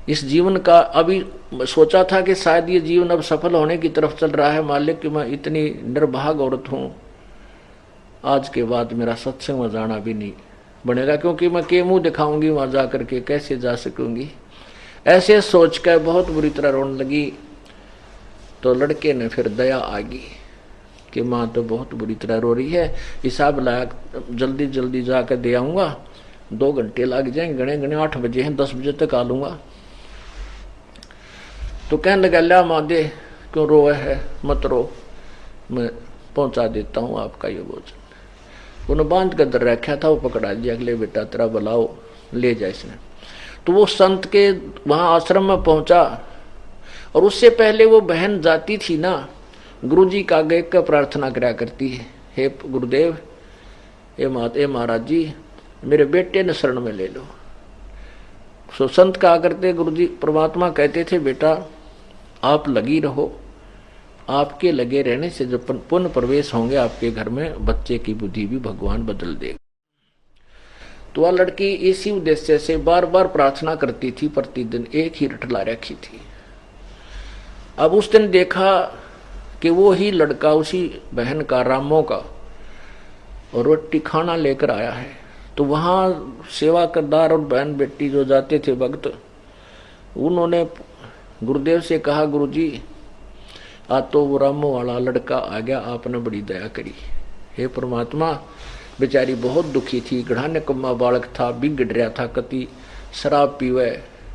इस जीवन का अभी सोचा था कि शायद ये जीवन अब सफल होने की तरफ चल रहा है, मालिक कि मैं इतनी निर्भाग औरत हूं, आज के बाद मेरा सत्संग में जाना भी नहीं बनेगा, क्योंकि मैं के मुंह दिखाऊंगी वहां जा करके, कैसे जा सकूंगी। ऐसे सोच कर बहुत बुरी तरह रोने लगी। तो लड़के ने फिर दया आ गई कि माँ तो बहुत बुरी तरह रो रही है, हिसाब लाया जल्दी जल्दी जाकर दे आऊंगा, 2 घंटे लग जाएंगे, गणे गणे 8 बजे हैं, 10 बजे तक आ लूंगा। तो कहने लगा ला माँ दे, क्यों रोए है, मत रो, मैं पहुंचा देता हूँ आपका ये भोजन। उन्हें बांध कर दर रखा था, वो पकड़ा दिया, अगले बेटा तेरा बुलाओ ले जाए इसने। तो वो संत के वहां आश्रम में पहुंचा, और उससे पहले वो बहन जाती थी ना, गुरुजी का आगे का प्रार्थना करा करती है, हे गुरुदेव, हे महाराज जी, मेरे बेटे ने शरण में ले लो। सो संत कहा करते, गुरुजी परमात्मा कहते थे बेटा आप लगी रहो, आपके लगे रहने से जो पुण्य प्रवेश होंगे आपके घर में, बच्चे की बुद्धि भी भगवान बदल देगा। तो वह लड़की इसी उद्देश्य से बार बार प्रार्थना करती थी, प्रतिदिन एक ही रट ला रखी थी। अब उस दिन देखा कि वो ही लड़का उसी बहन का, रामो का, और रोटी खाना लेकर आया है। तो वहाँ सेवा करदार और बहन बेटी जो जाते थे भक्त, उन्होंने गुरुदेव से कहा, गुरुजी आज तो वो रामो वाला लड़का आ गया, आपने बड़ी दया करी। हे परमात्मा, बेचारी बहुत दुखी थी, गढ़ा निकम्मा बालक था, बिगड़ रहा था, कति शराब पीवे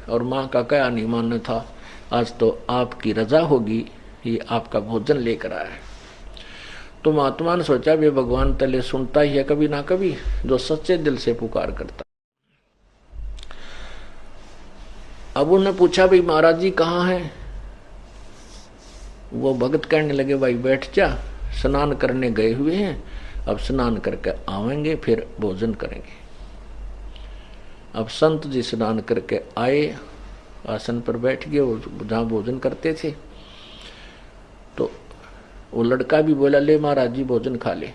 और माँ का क्या नहीं मानना था। आज तो आपकी रजा होगी, ये आपका भोजन लेकर आया है। तो महात्मा ने सोचा वे भगवान तले सुनता ही है कभी ना कभी, जो सच्चे दिल से पुकार करता। अब उन्होंने पूछा, भाई महाराज जी कहाँ हैं? वो भगत कहने लगे, भाई बैठ जा, स्नान करने गए हुए हैं, अब स्नान करके आवेंगे फिर भोजन करेंगे। अब संत जी स्नान करके आए, आसन पर बैठ गए, वो जहाँ भोजन करते थे। तो वो लड़का भी बोला, ले महाराज जी भोजन खा ले।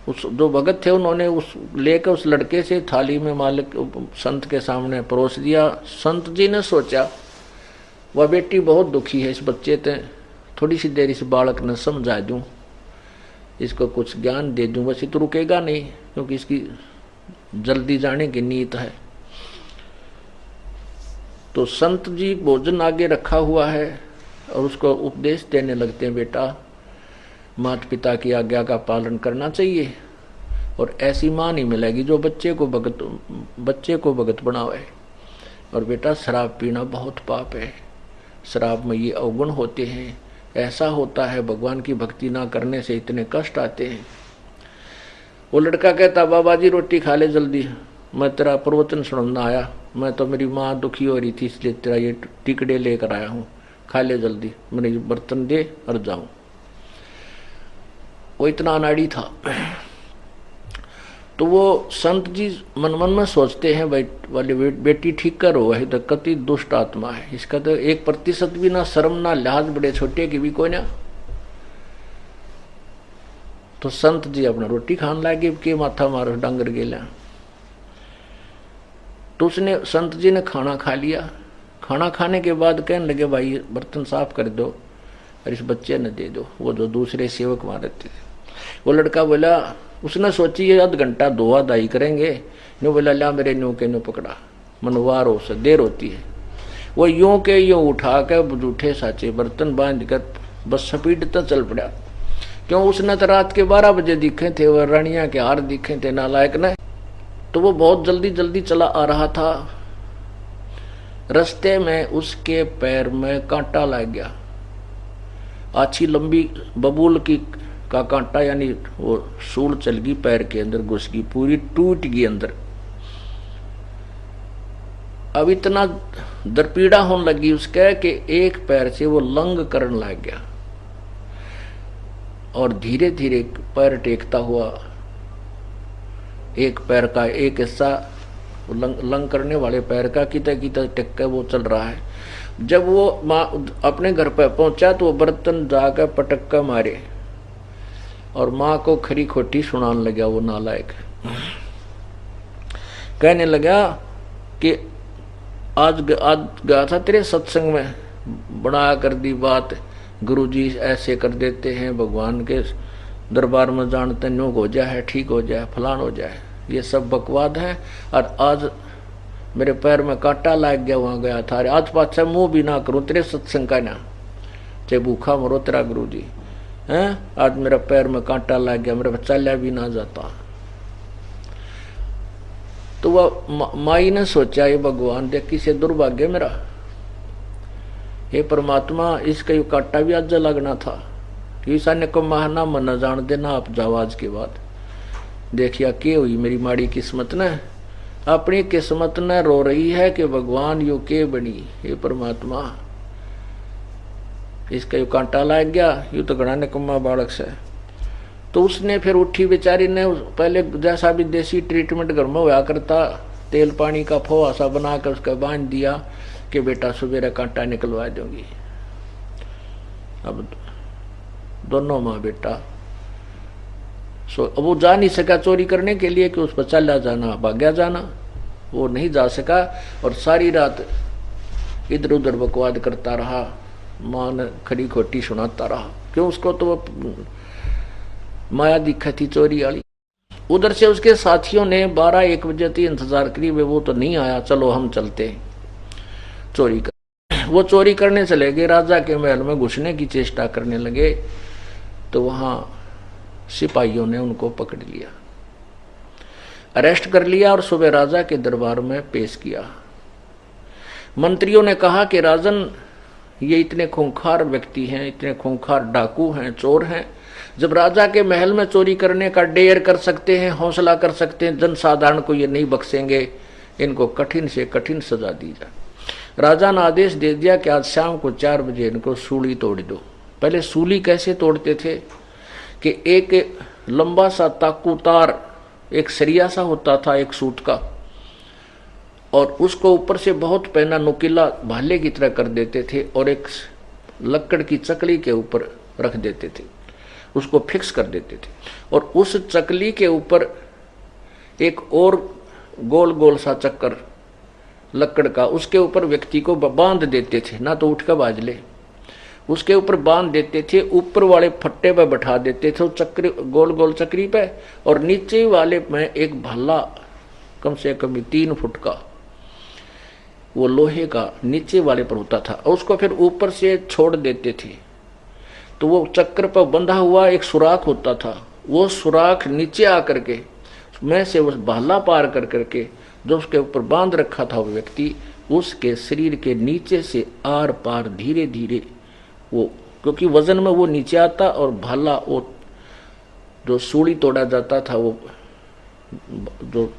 उस जो भगत थे उन्होंने उस लेकर उस लड़के से थाली में मालिक संत के सामने परोस दिया। संत जी ने सोचा, वह बेटी बहुत दुखी है, इस बच्चे ते थोड़ी सी देर इस बालक ने समझा दूं, इसको कुछ ज्ञान दे दूं, बस ये तो रुकेगा नहीं, क्योंकि इसकी जल्दी जाने की नीयत है। तो संत जी भोजन आगे रखा हुआ है और उसको उपदेश देने लगते हैं, बेटा माता पिता की आज्ञा का पालन करना चाहिए, और ऐसी माँ नहीं मिलेगी जो बच्चे को भगत बनावे। और बेटा शराब पीना बहुत पाप है, शराब में ये अवगुण होते हैं, ऐसा होता है, भगवान की भक्ति ना करने से इतने कष्ट आते हैं। वो लड़का कहता, बाबा जी रोटी खा ले जल्दी, मैं तेरा प्रवचन सुनना आया, मैं तो मेरी माँ दुखी हो रही थी इसलिए तेरा ये टिकड़े लेकर आया हूँ, खा ले जल्दी, मेरे बर्तन दे और जाऊं। वो इतना अनाड़ी था। तो वो संत जी मन मन में सोचते हैं, भाई वाली बेटी ठीक करो, वही तो कति दुष्ट आत्मा है, इसका तो 1% भी ना शर्म ना लिहाज, बड़े छोटे की भी कोई ना। तो संत जी अपना रोटी खान लागे के माथा मारो डांगर गेला। तो उसने संत जी ने खाना खा लिया। खाना खाने के बाद कहने लगे, भाई बर्तन साफ कर दो और इस बच्चे ने दे दो, वो जो दूसरे सेवक वहां रहते थे। वो लड़का बोला, उसने सोची ये आध घंटा दोहा दाई करेंगे, न्यू बोला ला मेरे न्यू के न्यू पकड़ा, मनवार हो से देर होती है। वो यूं के यूं उठा के जूठे साचे बर्तन बांध कर बस स्पीड तक चल पड़ा। क्यों, उसने तो रात के 12 बजे दिखे थे, वह रानिया के हार दिखे थे नालायक ने। तो वो बहुत जल्दी जल्दी चला आ रहा था। रास्ते में उसके पैर में कांटा लग गया, अच्छी लंबी बबूल की का कांटा, यानी वो सूल चल गई पैर के अंदर, घुस गई, पूरी टूट गई अंदर। अब इतना दरपीड़ा होने लगी उसके कि एक पैर से वो लंग करने लग गया, और धीरे धीरे पैर टेकता हुआ एक पैर का एक हिस्सा लंग करने वाले पैर का किता किता टेक के वो चल रहा है। जब वो माँ अपने घर पर पहुंचा तो वो बर्तन जाकर पटक्का मारे और माँ को खरी खोटी सुनाने लगा। वो नालायक कहने लगा कि आज गया था तेरे सत्संग में, बना कर दी बात, गुरुजी ऐसे कर देते हैं, भगवान के दरबार में जानते न्यूक हो जाए, ठीक हो जाए, फलान हो जाए, ये सब बकवाद है। और आज मेरे पैर में कांटा लग गया, वहां गया था, आज पाछा मुंह भी ना करूं तेरे सत्संग का ना, चाहे भूखा मरो तेरा गुरुजी हैं, आज मेरा पैर में कांटा लग गया, मेरा चला भी ना जाता। तो वह माई ने सोचा, ये भगवान देख किसे दुर्भाग्य मेरा, हे परमात्मा इसका यू कांटा भी आज लगना था, ईसा को माहना मन जान देना आप जाओ आज के बाद। देखिया के हुई मेरी माड़ी किस्मत ने, अपनी किस्मत ने रो रही है कि भगवान यू के बनी, हे परमात्मा इसका यू कांटा लग गया, यू तो गणा निकम्मा बालक से। तो उसने फिर उठी बेचारी ने, पहले जैसा भी देसी ट्रीटमेंट घर में हुआ करता, तेल पानी का फोहा सा बना कर उसका बांध दिया कि बेटा सवेरे कांटा निकलवा दूंगी। अब दोनों माँ बेटा वो जा नहीं सका चोरी करने के लिए कि उस पर चला जाना, भाग्या जाना, वो नहीं जा सका और सारी रात इधर उधर बकवाद करता रहा, माँ ने खड़ी खोटी सुनाता रहा। क्यों, उसको तो वो माया दिखा थी चोरी वाली। उधर से उसके साथियों ने 12-1 बजे तक इंतजार करी, वो तो नहीं आया, चलो हम चलते चोरी कर। वो चोरी करने चले गए, राजा के महल में घुसने की चेष्टा करने लगे, तो वहां सिपाहियों ने उनको पकड़ लिया, अरेस्ट कर लिया और सुबह राजा के दरबार में पेश किया। मंत्रियों ने कहा कि राजन, ये इतने खूंखार व्यक्ति हैं, इतने खूंखार डाकू हैं, चोर हैं, जब राजा के महल में चोरी करने का डेयर कर सकते हैं, हौसला कर सकते हैं, जनसाधारण को ये नहीं बख्शेंगे, इनको कठिन से कठिन सजा दी जाए। राजा ने आदेश दे दिया कि आज शाम को 4 बजे इनको सूली तोड़ दो। पहले सूली कैसे तोड़ते थे कि एक लंबा सा ताकूतार, एक सरिया सा होता था एक सूत का, और उसको ऊपर से बहुत पहना नुकीला भाले की तरह कर देते थे और एक लकड़ की चकली के ऊपर रख देते थे, उसको फिक्स कर देते थे, और उस चकली के ऊपर एक और गोल गोल सा चक्कर लकड़ का, उसके ऊपर व्यक्ति को बांध देते थे, ना तो उठ कर बाज ले, उसके ऊपर बांध देते थे, ऊपर वाले फट्टे पे बैठा देते थे चक्री, गोल गोल चक्री पे, और नीचे वाले में एक भाला कम से कम 3 फुट का, वो लोहे का नीचे वाले पर होता था, और उसको फिर ऊपर से छोड़ देते थे, तो वो चक्र पर बंधा हुआ एक सुराख होता था, वो सुराख नीचे आकर के में से उस भाला पार कर करके जो उसके ऊपर बांध रखा था वो व्यक्ति, उसके शरीर के नीचे से आर पार धीरे धीरे वो, क्योंकि वजन में वो नीचे आता और भाला वो जो सूली तोड़ा जाता था, वो जो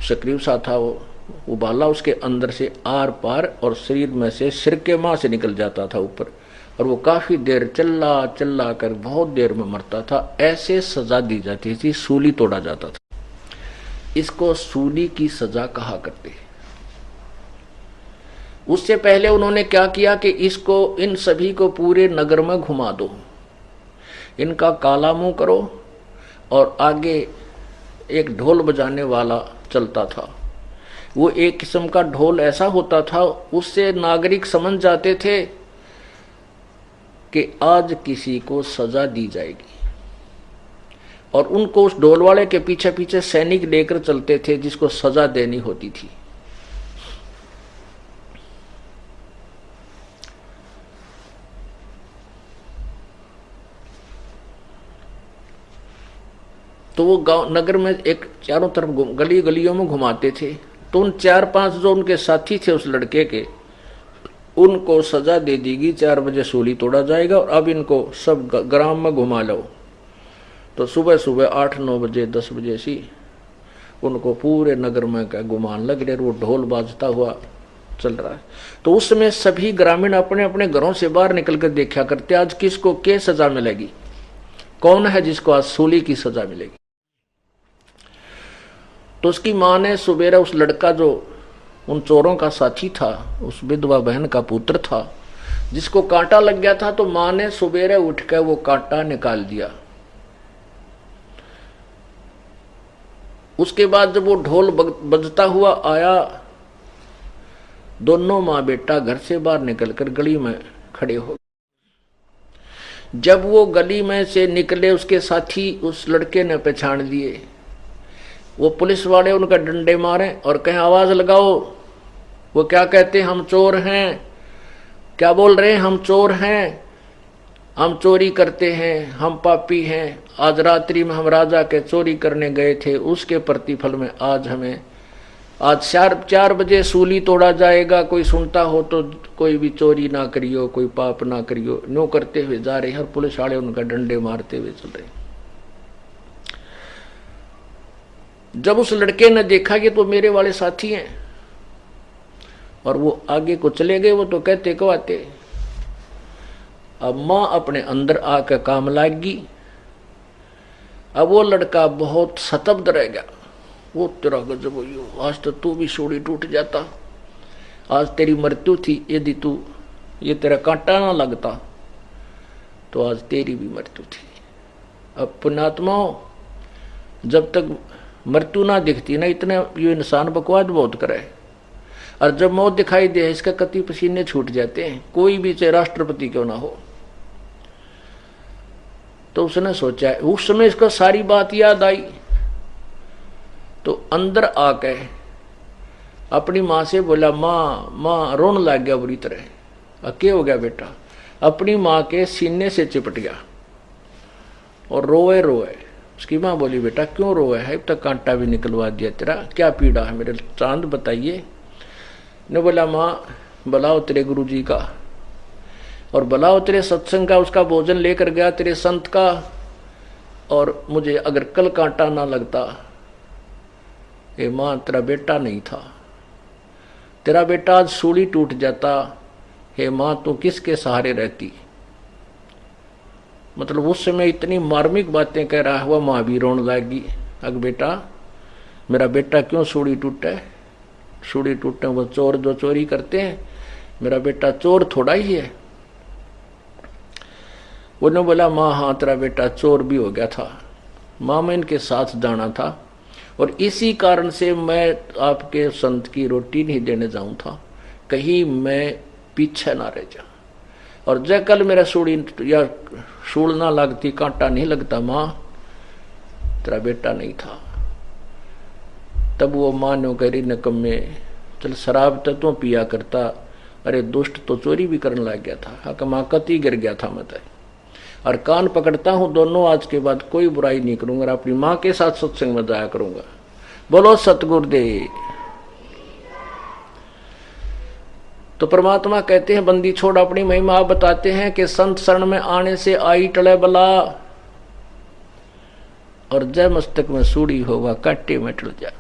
सक्रिय सा था, वो भाला उसके अंदर से आर पार और शरीर में से सिर के मां से निकल जाता था ऊपर, और वो काफी देर चिल्ला चिल्ला कर बहुत देर में मरता था। ऐसे सजा दी जाती थी, सूली तोड़ा जाता था। इसको सूली की सजा कहा करते। उससे पहले उन्होंने क्या किया कि इसको, इन सभी को पूरे नगर में घुमा दो, इनका काला मुंह करो, और आगे एक ढोल बजाने वाला चलता था, वो एक किस्म का ढोल ऐसा होता था, उससे नागरिक समझ जाते थे कि आज किसी को सजा दी जाएगी, और उनको उस ढोल वाले के पीछे पीछे सैनिक लेकर चलते थे जिसको सजा देनी होती थी। तो वो गांव नगर में एक चारों तरफ गली गलियों में घुमाते थे, तो उन 4-5 जो उनके साथी थे उस लड़के के, उनको सजा दे देगी, 4 बजे सूली तोड़ा जाएगा और अब इनको सब ग्राम में घुमा लो। तो सुबह सुबह 8-9 बजे 10 बजे सी उनको पूरे नगर में का गुमान लग रहे, वो ढोल बाजता हुआ चल रहा है। तो उस समय सभी ग्रामीण अपने अपने घरों से बाहर निकल कर देखा करते आज किसको क्या सजा मिलेगी, कौन है जिसको आज सूली की सजा मिलेगी। तो उसकी मां ने सुबेरा उस लड़का जो उन चोरों का साथी था, उस विधवा बहन का पुत्र था जिसको कांटा लग गया था, तो मां ने सुबेरे उठकर वो कांटा निकाल दिया। उसके बाद जब वो ढोल बजता हुआ आया, दोनों मां बेटा घर से बाहर निकलकर गली में खड़े हो। जब वो गली में से निकले, उसके साथी उस लड़के ने पहचान लिए, वो पुलिस वाले उनका डंडे मारे और कहें आवाज लगाओ। वो क्या कहते, हम चोर हैं। क्या बोल रहे हैं, हम चोर हैं, हम चोरी करते हैं, हम पापी हैं। आज रात्रि में हम राजा के चोरी करने गए थे, उसके प्रतिफल में आज हमें, आज 4 बजे सूली तोड़ा जाएगा। कोई सुनता हो तो कोई भी चोरी ना करियो, कोई पाप ना करियो। नो करते हुए जा रहे हैं और पुलिस वाले उनका डंडे मारते हुए चल रहे। जब उस लड़के ने देखा कि तो मेरे वाले साथी हैं और वो आगे को चले गए, वो तो कहते कहते अब मां अपने अंदर आकर काम लागी। अब वो लड़का बहुत सतब्ध रह गया। वो तेरा गजब हुई, आज तो तू भी सूली टूट जाता, आज तेरी मृत्यु थी। यदि तू ये तेरा कांटा ना लगता तो आज तेरी भी मृत्यु थी। अब पुण्यात्माओं, जब तक मृत्यु ना दिखती ना, इतने ये इंसान बकवास बहुत करे, और जब मौत दिखाई दे इसका कति पसीने छूट जाते हैं, कोई भी चाहे राष्ट्रपति क्यों ना हो। तो उसने सोचा, उस समय इसको सारी बात याद आई तो अंदर आके अपनी माँ से बोला, माँ माँ, रोने लग गया बुरी तरह। क्या हो गया बेटा? अपनी माँ के सीने से चिपट गया और रोए रोए। उसकी माँ बोली, बेटा क्यों रोए है? अब तक कांटा भी निकलवा दिया तेरा, क्या पीड़ा है मेरे चांद बताइए। ने बोला, माँ बुलाओ तेरे गुरु जी का और बुलाओ तेरे सत्संग का, उसका भोजन लेकर गया तेरे संत का। और मुझे अगर कल कांटा ना लगता, ये माँ तेरा बेटा नहीं था, तेरा बेटा आज सूली टूट जाता। हे माँ तू किसके सहारे रहती? मतलब उस समय इतनी मार्मिक बातें कह रहा हुआ, माँ भी रोने लगी। अग बेटा, मेरा बेटा क्यों सूली टूटे? सूली टूटे वो चोर जो चोरी करते हैं, मेरा बेटा चोर थोड़ा ही है। उन्होंने बोला, माँ हाँ तेरा बेटा चोर भी हो गया था, माँ मैं इनके साथ जाना था और इसी कारण से मैं आपके संत की रोटी नहीं देने जाऊं था, कहीं मैं पीछे ना रह जा। और जब कल मेरा सूड़ी या सूल ना लगती, कांटा नहीं लगता, माँ तेरा बेटा नहीं था। तब वो माँ ने करी, नकम्मे चल शराब तो तू पिया करता, अरे दुष्ट तो चोरी भी करने लग गया था। हाँ माँ कति गिर गया था मैं, और कान पकड़ता हूं दोनों, आज के बाद कोई बुराई नहीं करूंगा, अपनी माँ के साथ सत्संग में जाया करूंगा। बोलो सतगुरुदेव। तो परमात्मा कहते हैं, बंदी छोड़ अपनी महिमा। आप बताते हैं कि संत शरण में आने से आई टले बला, और जय मस्तक में सूड़ी होगा काटे में टल जा।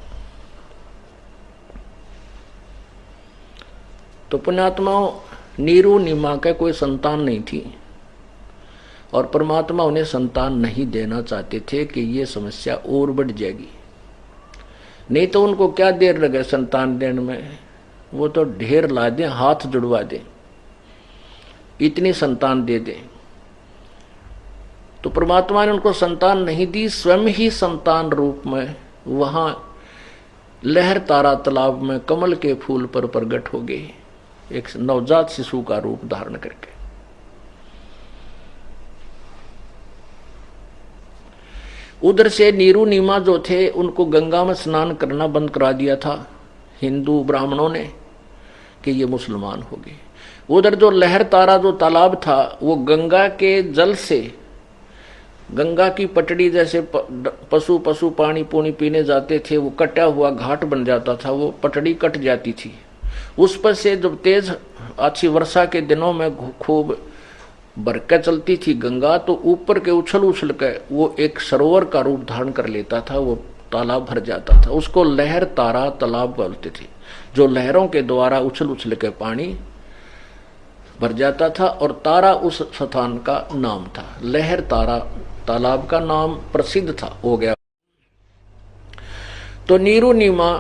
तो पुण्यात्माओं, नीरू नीमा के कोई संतान नहीं थी और परमात्मा उन्हें संतान नहीं देना चाहते थे कि ये समस्या और बढ़ जाएगी। नहीं तो उनको क्या देर लगे संतान देने में, वो तो ढेर ला दें, हाथ जुड़वा दें, इतनी संतान दे दें। तो परमात्मा ने उनको संतान नहीं दी, स्वयं ही संतान रूप में वहां लहर तारा तालाब में कमल के फूल पर प्रकट हो गए, एक नवजात शिशु का रूप धारण करके। उधर से नीरू नीमा जो थे उनको गंगा में स्नान करना बंद करा दिया था हिंदू ब्राह्मणों ने कि ये मुसलमान हो गए। उधर जो लहर तारा जो तालाब था वो गंगा के जल से, गंगा की पटड़ी जैसे पशु पशु पानी पूनी पीने जाते थे, वो कटा हुआ घाट बन जाता था, वो पटड़ी कट जाती थी। उस पर से जब तेज अच्छी वर्षा के दिनों में खूब बरके चलती थी गंगा, तो ऊपर के उछल उछल के वो एक सरोवर का रूप धारण कर लेता था, वो तालाब भर जाता था। उसको लहर तारा तालाब बोलते थे, जो लहरों के द्वारा उछल उछल के पानी भर जाता था। और तारा उस स्थान का नाम था, लहर तारा तालाब का नाम प्रसिद्ध था हो गया। तो नीरू नीमा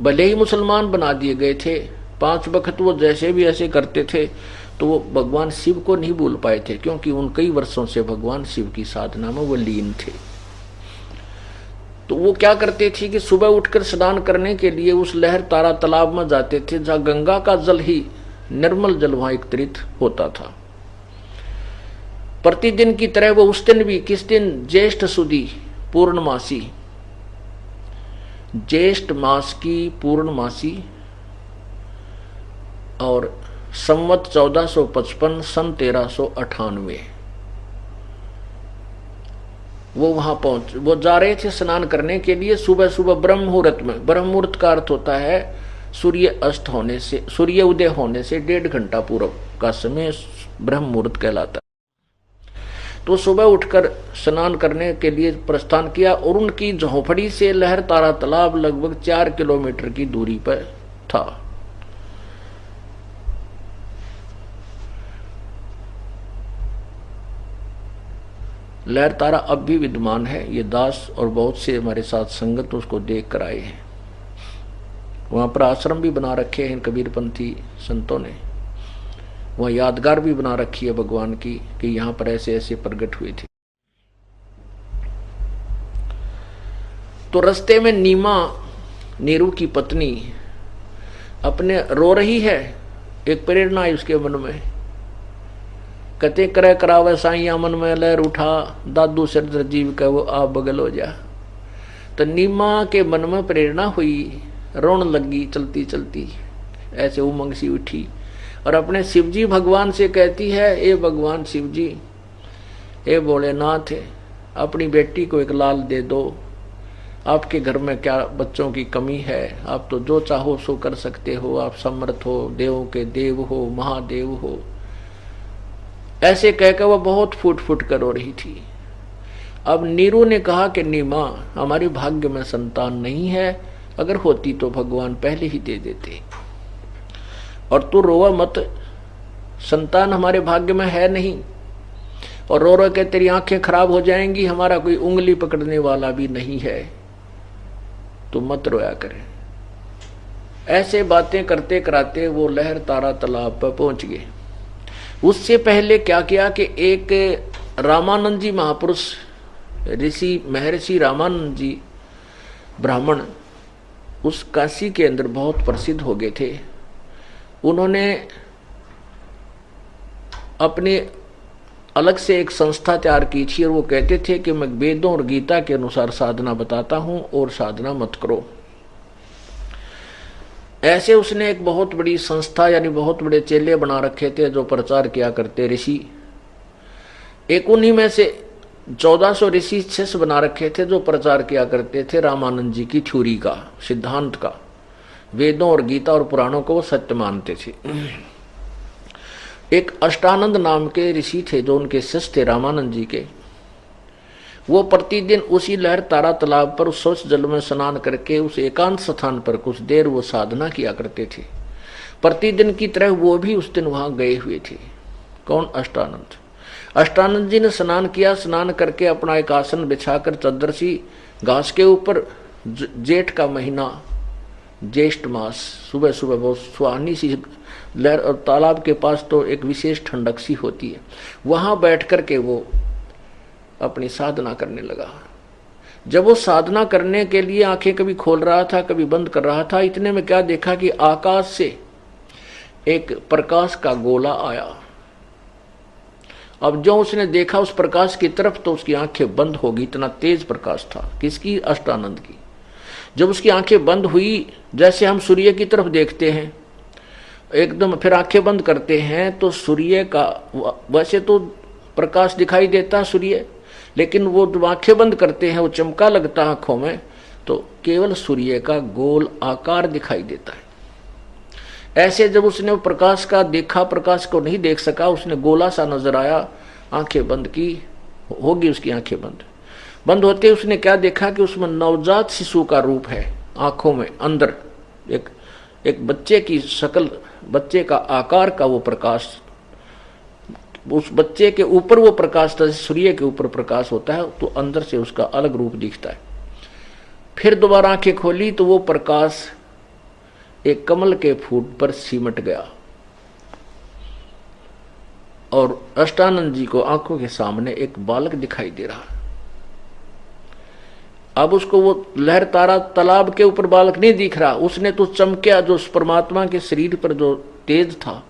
भले ही मुसलमान बना दिए गए थे, 5 वक्त वो जैसे भी ऐसे करते थे, तो वो भगवान शिव को नहीं भूल पाए थे, क्योंकि उन कई वर्षों से भगवान शिव की साधना में वो लीन थे। तो वो क्या करते थे कि सुबह उठकर स्नान करने के लिए उस लहर तारा तालाब में जाते थे, जहां गंगा का जल ही निर्मल जल वहां एकत्रित होता था। प्रतिदिन की तरह वो उस दिन भी, किस दिन, ज्येष्ठ सुदी पूर्णमासी, ज्येष्ठ मास की पूर्णमासी और संवत 1455 सन 1398 वो वहां पहुंच, वो जा रहे थे स्नान करने के लिए सुबह सुबह ब्रह्म मुहूर्त में। ब्रह्म मुहूर्त का अर्थ होता है सूर्य अस्त होने से, सूर्य उदय होने से 1.5 घंटा पूर्व का समय ब्रह्म मुहूर्त कहलाता है। तो सुबह उठकर स्नान करने के लिए प्रस्थान किया और उनकी झोपड़ी से लहर तारा तालाब लगभग 4 किलोमीटर की दूरी पर था। लहर तारा अब भी विद्यमान है, ये दास और बहुत से हमारे साथ संगत उसको देख कर आए हैं। वहां पर आश्रम भी बना रखे हैं कबीरपंथी संतों ने, वहां यादगार भी बना रखी है भगवान की कि यहां पर ऐसे ऐसे प्रकट हुए थे। तो रास्ते में नीमा, नीरू की पत्नी, अपने रो रही है। एक प्रेरणा आई उसके मन में, कते करे करावे साइया मन में लहर उठा, दादू सिर जीव कह वो आप बगल हो जा। तो नीमा के मन में प्रेरणा हुई, रोन लगी चलती चलती, ऐसे उमंग सी उठी और अपने शिवजी भगवान से कहती है, ए भगवान शिवजी, ए भोलेनाथ, अपनी बेटी को एक लाल दे दो। आपके घर में क्या बच्चों की कमी है? आप तो जो चाहो सो कर सकते हो, आप समर्थ हो, देवों के देव हो, महादेव हो। ऐसे कहकर वह बहुत फूट फूट कर रो रही थी। अब नीरू ने कहा कि नीमा, हमारे भाग्य में संतान नहीं है, अगर होती तो भगवान पहले ही दे देते, और तू रोवा मत, संतान हमारे भाग्य में है नहीं, और रो रो के तेरी आंखें खराब हो जाएंगी, हमारा कोई उंगली पकड़ने वाला भी नहीं है, तो मत रोया करे। ऐसे बातें करते कराते वो लहर तारा तालाब पर पहुंच गए। उससे पहले क्या किया कि एक रामानंद जी महापुरुष, ऋषि महर्षि रामानंद जी ब्राह्मण, उस काशी के अंदर बहुत प्रसिद्ध हो गए थे। उन्होंने अपने अलग से एक संस्था तैयार की थी और वो कहते थे कि मैं वेदों और गीता के अनुसार साधना बताता हूं और साधना मत करो। ऐसे उसने एक बहुत बड़ी संस्था यानी बहुत बड़े चेले बना रखे थे जो प्रचार किया करते ऋषि। एक उन्हीं में से 1400 ऋषि शिष्य बना रखे थे जो प्रचार किया करते थे रामानंद जी की थ्योरी का, सिद्धांत का, वेदों और गीता और पुराणों को वो सत्य मानते थे। एक अष्टानंद नाम के ऋषि थे जो उनके शिष्य थे रामानंद जी के। वो प्रतिदिन उसी लहर तारा तालाब पर उस स्वच्छ जल में स्नान करके उस एकांत स्थान पर कुछ देर वो साधना किया करते थे। प्रतिदिन की तरह वो भी उस दिन वहां गए हुए थे। कौन? अष्टानंद। अष्टानंद जी ने स्नान किया। स्नान करके अपना एक आसन बिछाकर चद्दर सी घास के ऊपर, जेठ का महीना, ज्येष्ठ मास, सुबह सुबह बहुत सुहानी सी लहर और तालाब के पास तो एक विशेष ठंडक सी होती है, वहां बैठ कर के वो अपनी साधना करने लगा। जब वो साधना करने के लिए आंखें कभी खोल रहा था कभी बंद कर रहा था, इतने में क्या देखा कि आकाश से एक प्रकाश का गोला आया। अब जो उसने देखा उस प्रकाश की तरफ तो उसकी आंखें बंद हो गई, इतना तेज प्रकाश था। किसकी? अष्टानंद की। जब उसकी आंखें बंद हुई, जैसे हम सूर्य की तरफ देखते हैं एकदम, फिर आंखें बंद करते हैं तो सूर्य का वैसे तो प्रकाश दिखाई देता सूर्य, लेकिन वो जब आंखें बंद करते हैं वो चमका लगता आंखों में, तो केवल सूर्य का गोल आकार दिखाई देता है। ऐसे जब उसने वो प्रकाश का देखा, प्रकाश को नहीं देख सका, उसने गोला सा नजर आया, आंखें बंद की, होगी उसकी आंखें बंद। बंद होते उसने क्या देखा कि उसमें नवजात शिशु का रूप है, आंखों में अंदर एक बच्चे की शक्ल, बच्चे का आकार का वो प्रकाश, उस बच्चे के ऊपर वो प्रकाश था, सूर्य के ऊपर प्रकाश होता है तो अंदर से उसका अलग रूप दिखता है। फिर दोबारा आंखें खोली तो वो प्रकाश एक कमल के फूट पर सिमट गया और अष्टानंद जी को आंखों के सामने एक बालक दिखाई दे रहा। अब उसको वो लहर तारा तालाब के ऊपर बालक नहीं दिख रहा, उसने तो चमकिया जो उस परमात्मा के शरीर पर जो तेज था,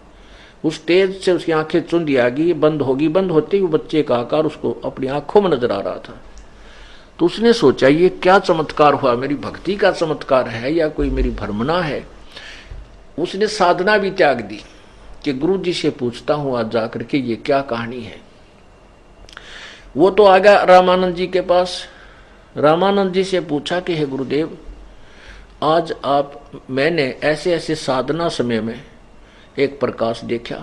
उस तेज से उसकी आंखें चुंधी आ गई, बंद होगी। बंद होते ही बच्चे का आकार उसको अपनी आंखों में नजर आ रहा था। तो उसने सोचा ये क्या चमत्कार हुआ, मेरी भक्ति का चमत्कार है या कोई मेरी भ्रमणा है। उसने साधना भी त्याग दी कि गुरु जी से पूछता हूं आज जाकर के ये क्या कहानी है। वो तो आ गया रामानंद जी के पास। रामानंद जी से पूछा कि हे गुरुदेव, आज मैंने ऐसे ऐसे साधना समय में एक प्रकाश देखा,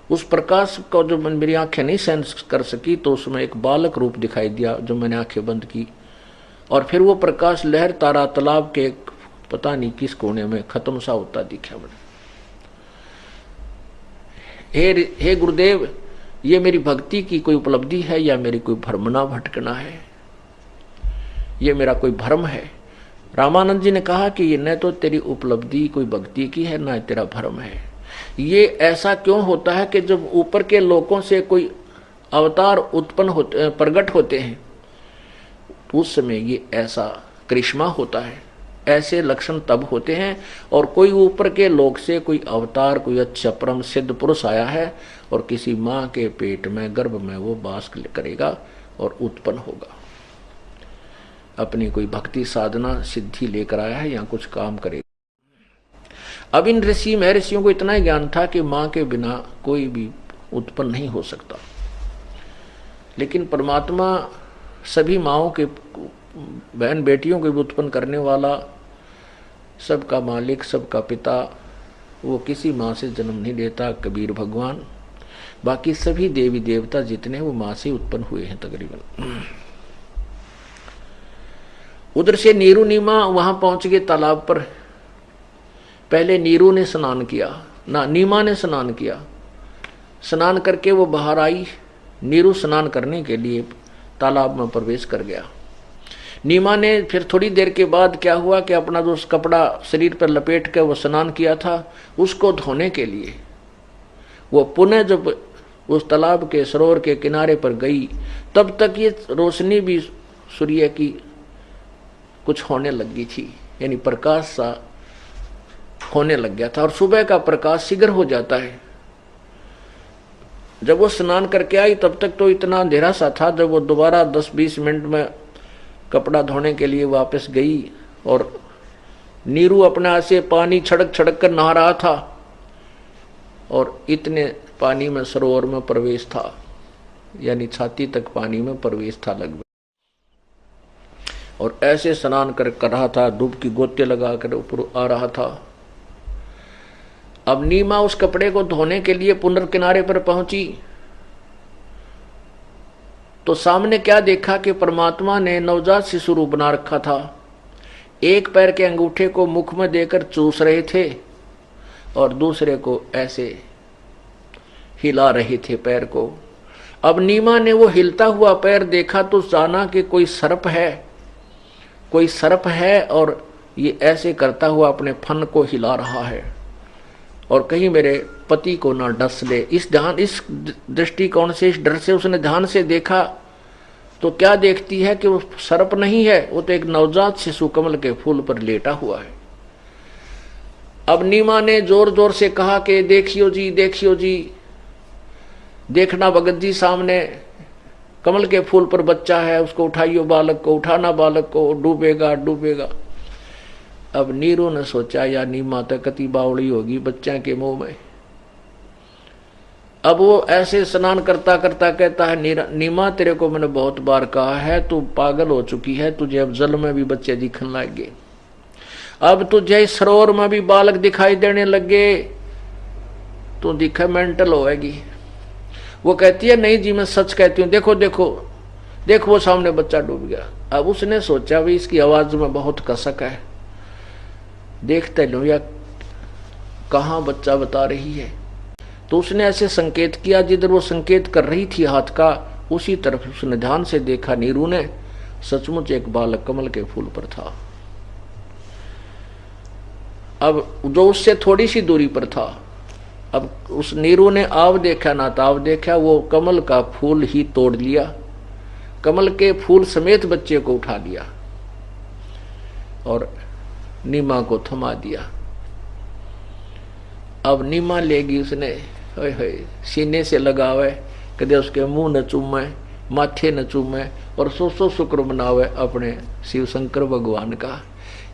उस प्रकाश को जो मेरी आंखें नहीं सहन कर सकी तो उसमें एक बालक रूप दिखाई दिया जो मैंने आंखें बंद की, और फिर वो प्रकाश लहर तारा तालाब के पता नहीं किस कोने में खत्म सा होता दिखा मुझे। हे गुरुदेव, ये मेरी भक्ति की कोई उपलब्धि है या मेरी कोई भ्रमणा भटकना है, ये मेरा कोई भ्रम है। रामानंद जी ने कहा कि ये न तो तेरी उपलब्धि कोई भक्ति की है न तेरा भ्रम है। ये ऐसा क्यों होता है कि जब ऊपर के लोगों से कोई अवतार उत्पन्न प्रकट होते हैं उस समय ये ऐसा करिश्मा होता है, ऐसे लक्षण तब होते हैं। और कोई ऊपर के लोक से कोई अवतार, कोई अच्छा परम सिद्ध पुरुष आया है और किसी माँ के पेट में गर्भ में वो वास करेगा और उत्पन्न होगा। अपनी कोई भक्ति साधना सिद्धि लेकर आया है या कुछ काम करेगा। अब इन ऋषियों को इतना ही ज्ञान था कि मां के बिना कोई भी उत्पन्न नहीं हो सकता, लेकिन परमात्मा सभी माओं के बहन बेटियों को भी उत्पन्न करने वाला, सबका मालिक, सबका पिता, वो किसी माँ से जन्म नहीं लेता। कबीर भगवान, बाकी सभी देवी देवता जितने वो माँ से उत्पन्न हुए हैं तकरीबन। उधर से नीरू नीमा वहां पहुंच गए तालाब पर। पहले नीरू ने स्नान किया, ना नीमा ने स्नान किया। स्नान करके वो बाहर आई। नीरू स्नान करने के लिए तालाब में प्रवेश कर गया। नीमा ने फिर थोड़ी देर के बाद क्या हुआ कि अपना जो कपड़ा शरीर पर लपेट कर वो स्नान किया था उसको धोने के लिए वो पुनः जब उस तालाब के सरोवर के किनारे पर गई, तब तक ये रोशनी भी सूर्य की कुछ होने लगी थी, यानी प्रकाश सा होने लग गया था। और सुबह का प्रकाश शीघ्र हो जाता है। जब वो स्नान करके आई तब तक तो इतना अंधेरा सा था। जब वो दोबारा 10-20 मिनट में कपड़ा धोने के लिए वापस गई और नीरू अपने हाथ से पानी छड़क छड़क कर नहा रहा था और इतने पानी में सरोवर में प्रवेश था, यानी छाती तक पानी में प्रवेश था लगभग। और ऐसे स्नान कर रहा था, डूबकी गोते लगा कर ऊपर आ रहा था। अब नीमा उस कपड़े को धोने के लिए पुनर्किनारे पर पहुंची तो सामने क्या देखा कि परमात्मा ने नवजात शिशु रूप बना रखा था। एक पैर के अंगूठे को मुख में देकर चूस रहे थे और दूसरे को ऐसे हिला रहे थे पैर को। अब नीमा ने वो हिलता हुआ पैर देखा तो जाना कि कोई सर्प है और ये ऐसे करता हुआ अपने फन को हिला रहा है और कहीं मेरे पति को ना डस ले। इस दृष्टिकोण से, इस डर से उसने ध्यान से देखा तो क्या देखती है कि वो सर्प नहीं है, वो तो एक नवजात शिशु कमल के फूल पर लेटा हुआ है। अब नीमा ने जोर जोर से कहा कि देखियो जी, देखना भगत जी, सामने कमल के फूल पर बच्चा है, उसको उठाइयो, बालक को उठाना, बालक को डूबेगा। अब नीरू ने सोचा या नीमा तो कति बावड़ी होगी बच्चा के मुंह में। अब वो ऐसे स्नान करता करता कहता है, नीमा तेरे को मैंने बहुत बार कहा है तू पागल हो चुकी है, तुझे अब जल में भी बच्चे दिखने लगे, अब तुझे सरोवर में भी बालक दिखाई देने लगे, तू दिखे मेंटल होएगी। वो कहती है नहीं जी मैं सच कहती हूँ, देखो वो सामने बच्चा डूब गया। अब उसने सोचा भी इसकी आवाज में बहुत कसक है, देखते लो या कहाँ बच्चा बता रही है। तो उसने ऐसे संकेत किया, जिधर वो संकेत कर रही थी हाथ का उसी तरफ उसने ध्यान से देखा। नीरू ने सचमुच एक बालक कमल के फूल पर था। अब जो उससे थोड़ी सी दूरी पर था, अब उस नीरू ने आव देखा ना ताव देखा, वो कमल का फूल ही तोड़ लिया, कमल के फूल समेत बच्चे को उठा लिया और नीमा को थमा दिया। अब नीमा लेगी उसने, सीने से लगावे, कदे उसके मुंह न चूमे, माथे न चूमे और सो शुक्र मनावे अपने शिव शंकर भगवान का।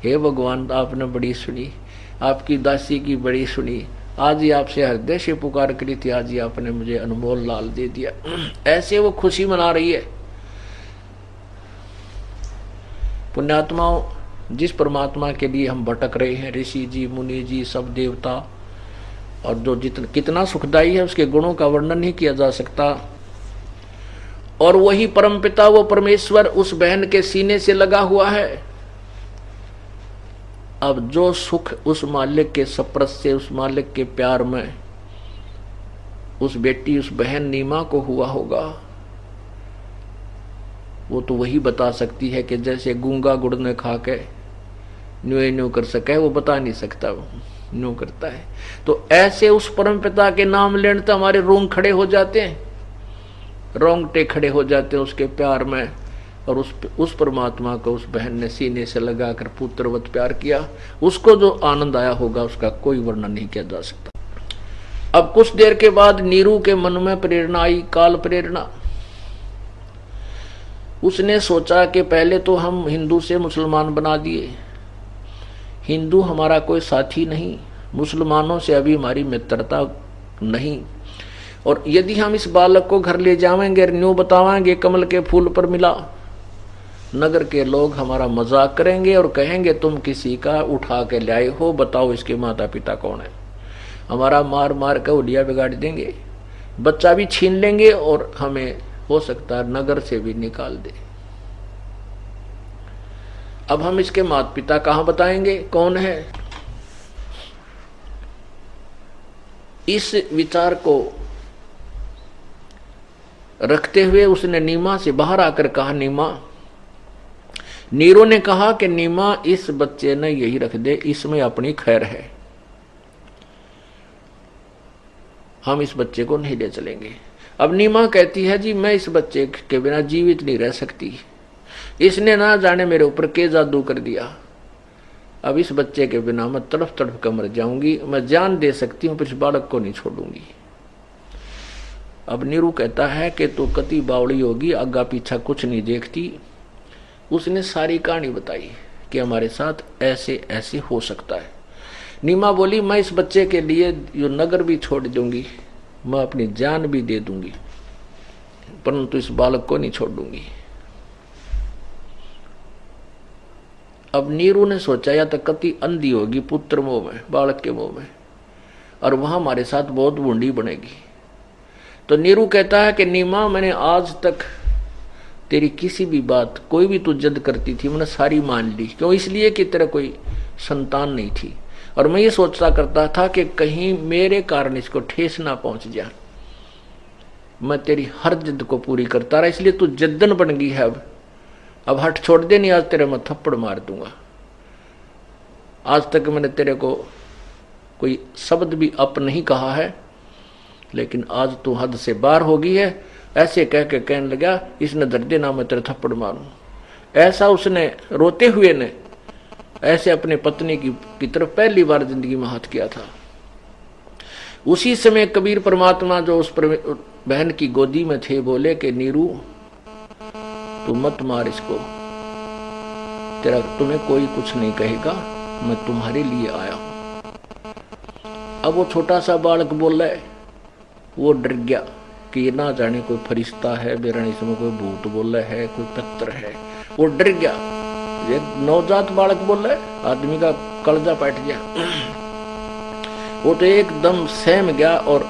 हे भगवान आपने बड़ी सुनी, आपकी दासी की बड़ी सुनी, आज ही आपसे हृदय से पुकार करी थी, आज ही आपने मुझे अनमोल लाल दे दिया। ऐसे वो खुशी मना रही है। पुण्यात्माओं, जिस परमात्मा के लिए हम भटक रहे हैं, ऋषि जी, मुनि जी, सब देवता, और जो कितना सुखदायी है उसके गुणों का वर्णन नहीं किया जा सकता। और वही परमपिता, वो परमेश्वर उस बहन के सीने से लगा हुआ है। अब जो सुख उस मालिक के सप्रस से, उस मालिक के प्यार में उस बेटी, उस बहन नीमा को हुआ होगा, वो तो वही बता सकती है कि जैसे गूंगा गुड़ ने खा के न्यू कर सके, वो बता नहीं सकता, वो न्यू करता है। तो ऐसे उस परम पिता के नाम लेने तो हमारे रोंग खड़े हो जाते हैं, रोंगटे खड़े हो जाते हैं उसके प्यार में। और उस परमात्मा को उस बहन ने सीने से लगाकर पुत्रवत प्यार किया, उसको जो आनंद आया होगा उसका कोई वर्णन नहीं किया जा सकता। अब कुछ देर के बाद नीरू के मन में प्रेरणा आई, काल प्रेरणा। उसने सोचा कि पहले तो हम हिंदू से मुसलमान बना दिए, हिंदू हमारा कोई साथी नहीं, मुसलमानों से अभी हमारी मित्रता नहीं, और यदि हम इस बालक को घर ले जाएंगे, न्यू बतावाएंगे कमल के फूल पर मिला, नगर के लोग हमारा मजाक करेंगे और कहेंगे तुम किसी का उठा के लाए हो, बताओ इसके माता पिता कौन है। हमारा मार मार कर उलिया बिगाड़ देंगे, बच्चा भी छीन लेंगे और हमें हो सकता है नगर से भी निकाल दे। अब हम इसके माता पिता कहां बताएंगे कौन है। इस विचार को रखते हुए उसने नीमा से बाहर आकर कहा, नीमा। नीरू ने कहा कि नीमा, इस बच्चे ने यही रख दे, इसमें अपनी खैर है, हम इस बच्चे को नहीं ले चलेंगे। अब नीमा कहती है, जी मैं इस बच्चे के बिना जीवित नहीं रह सकती, इसने ना जाने मेरे ऊपर के जादू कर दिया, अब इस बच्चे के बिना मैं तड़फ तड़फ कर मर जाऊंगी, मैं जान दे सकती हूं पर इस बालक को नहीं छोड़ूंगी। अब नीरू कहता है कि तू कति बावड़ी होगी, आगा पीछा कुछ नहीं देखती। उसने सारी कहानी बताई कि हमारे साथ ऐसे ऐसे हो सकता है। नीमा बोली, मैं इस बच्चे के लिए यो नगर भी छोड़ दूंगी, मैं अपनी जान भी दे दूंगी, परंतु इस बालक को नहीं छोड़ दूंगी। अब नीरू ने सोचा या तो कति अंधी होगी पुत्र मोह में, बालक के मोह में, और वहां हमारे साथ बहुत बूंदी बनेगी। तो नीरू कहता है कि नीमा, मैंने आज तक तेरी किसी भी बात, कोई भी तू जिद करती थी, मैंने सारी मान ली। क्यों? इसलिए कि तेरा कोई संतान नहीं थी, और मैं ये सोचता करता था कि कहीं मेरे कारण इसको ठेस ना पहुंच जाए। मैं तेरी हर जिद को पूरी करता रहा, इसलिए तू जिद्दन बन गई है। अब हट छोड़ दे, नहीं आज तेरे मैं थप्पड़ मार दूंगा। आज तक मैंने तेरे को कोई शब्द भी अप नहीं कहा है, लेकिन आज तू हद से बाहर हो गई है। ऐसे कह के कहने लगा, इसने धर देना, मैं तेरे थप्पड़ मारूं। ऐसा उसने रोते हुए ने ऐसे अपने पत्नी की तरफ पहली बार जिंदगी में हाथ किया था। उसी समय कबीर परमात्मा जो उस बहन की गोदी में थे बोले कि नीरू, तू मत मार इसको, तुम्हें कोई कुछ नहीं कहेगा, मैं तुम्हारे लिए आया हूं। अब वो छोटा सा बालक बोल रहा है, वो डर गया कि ये ना जाने कोई फरिश्ता है, बेरानी इसमें कोई भूत बोल रहा है, कोई पत्थर है। वो डर गया। एक नवजात बालक बोल रहा है, आदमी का कलजा बैठ गया। वो तो एकदम सहम गया और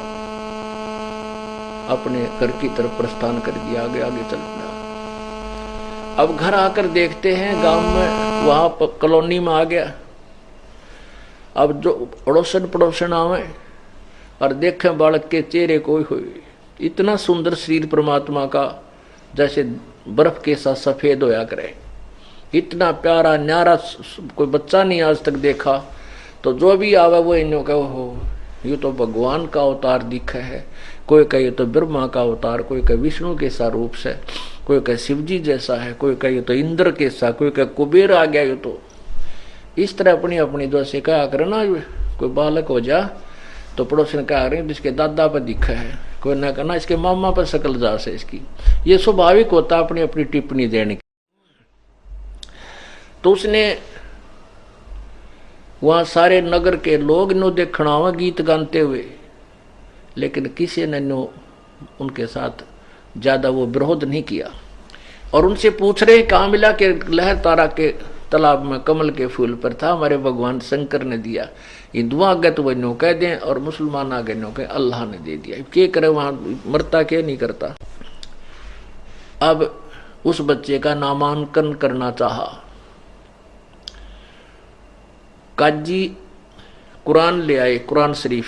अपने घर की तरफ प्रस्थान कर दिया, आगे आगे चल पड़ा। अब घर आकर देखते हैं गांव में, वहां कॉलोनी में आ गया। अब जो अड़ोसन पड़ोसन आवे और देखें बालक के चेहरे को, इतना सुंदर शरीर परमात्मा का, जैसे बर्फ के साथ सफेद होया करे, इतना प्यारा न्यारा कोई बच्चा नहीं आज तक देखा। तो जो भी आवे वो इन्हों कहो, हो ये तो भगवान का अवतार दिखा है। कोई कहे तो ब्रह्मा का अवतार, कोई कहे विष्णु के सा रूप से, कोई कहे शिव जी जैसा है, कोई कहे तो इंद्र के सा, कोई कहे कुबेर आ गया। ये तो इस तरह अपनी अपनी जो से कहा करे ना, कोई बालक हो जा तो पड़ोसी ने कहा रहे जिसके दादा पर दिखा है, कोई ना कहना इसके मामा पर शकल जा से इसकी। ये स्वाभाविक होता अपनी अपनी टिप्पणी देने की। तो उसने वहां सारे नगर के लोग नो देखना हुआ गीत गाते हुए, लेकिन किसी ने नो उनके साथ ज्यादा वो विरोध नहीं किया। और उनसे पूछ रहे कहाँ मिला, के लहर तारा के तालाब में कमल के फूल पर था, हमारे भगवान शंकर ने दिया। हिंदुओं आगे तो वह नो कह दें और मुसलमान आगे नो कह अल्लाह ने दे दिया। क्या करे, वहां मरता क्या नहीं करता। अब उस बच्चे का नामांकन करना चाहा। काजी कुरान ले आए, कुरान शरीफ,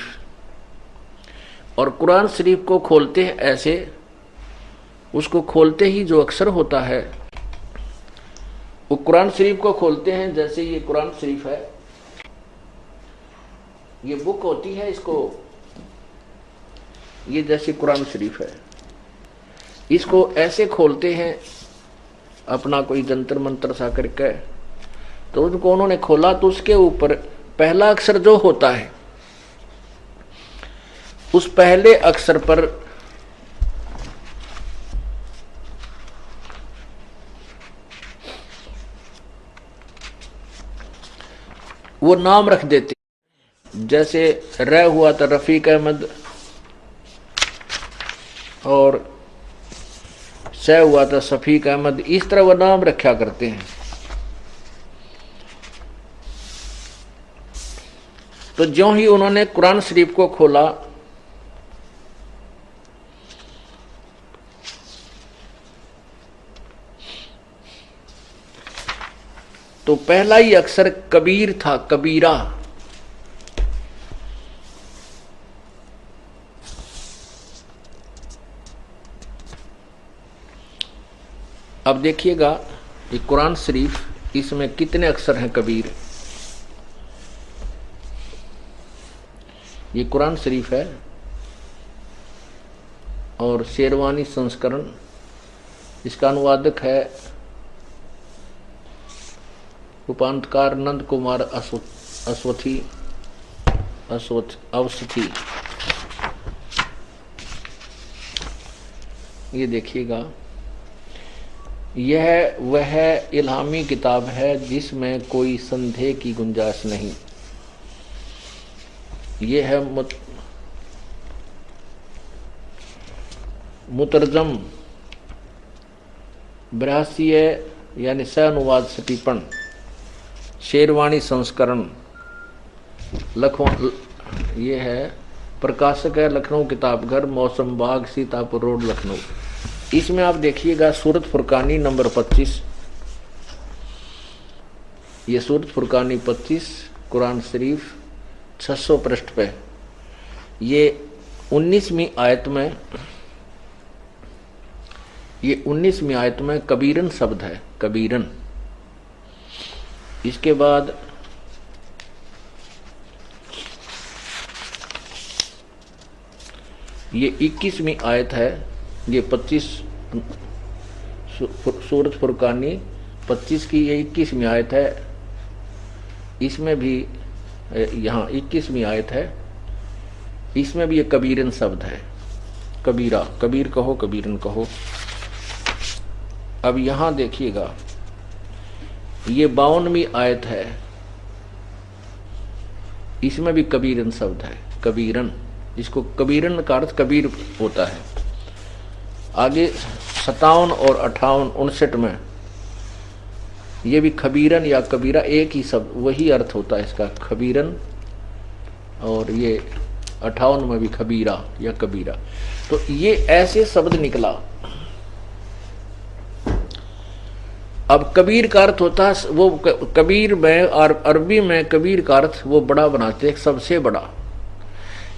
और कुरान शरीफ को खोलते हैं ऐसे, उसको खोलते ही जो अक्षर होता है वो कुरान शरीफ को खोलते हैं। जैसे ये कुरान शरीफ है, ये बुक होती है, इसको ये जैसे कुरान शरीफ है, इसको ऐसे खोलते हैं अपना कोई जंतर मंत्र सा करके। तो उनको उन्होंने खोला तो उसके ऊपर पहला अक्षर जो होता है, उस पहले अक्षर पर वो नाम रख देते, जैसे र हुआ तो रफीक अहमद, और स हुआ तो शफीक अहमद, इस तरह वो नाम रखा करते हैं। तो ज्यों ही उन्होंने कुरान शरीफ को खोला तो पहला ही अक्षर कबीर था, कबीरा। अब देखिएगा ये कुरान शरीफ, इसमें कितने अक्षर हैं कबीर। ये कुरान शरीफ है और शेरवानी संस्करण, इसका अनुवादक है उपांतकार नंद कुमार अवसथी। ये देखिएगा, यह वह इल्हामी किताब है जिसमें कोई संदेह की गुंजाइश नहीं। यह है मुतरजम 82 यानी सह अनुवाद सटीपन, शेरवानी संस्करण, लखनऊ। ये है, प्रकाशक है लखनऊ किताबघर, मौसम बाग, सीतापुर रोड, लखनऊ। इसमें आप देखिएगा सूरत फुरकानी नंबर 25, ये सूरत फुरकानी 25 कुरान शरीफ 600 पृष्ठ पे, ये 19वीं आयत में, ये 19वीं आयत में कबीरन शब्द है, कबीरन। इसके बाद ये 21वीं आयत है, ये 25 सूरत फुरकानी 25 की ये 21वीं आयत है। इसमें भी यहाँ 21वीं आयत है, इसमें भी ये कबीरन शब्द है, कबीरा, कबीर कहो, कबीरन कहो। अब यहाँ देखिएगा, ये 52वीं आयत है, इसमें भी कबीरन शब्द है, कबीरन। इसको कबीरन का अर्थ कबीर होता है। आगे 57 और 58, 59 में ये भी खबीरन या कबीरा एक ही शब्द, वही अर्थ होता है इसका, खबीरन। और ये 58 में भी खबीरा या कबीरा। तो ये ऐसे शब्द निकला। अब कबीर का अर्थ होता है वो, कबीर में और अरबी में कबीर का अर्थ वो बड़ा बनाते हैं, सबसे बड़ा।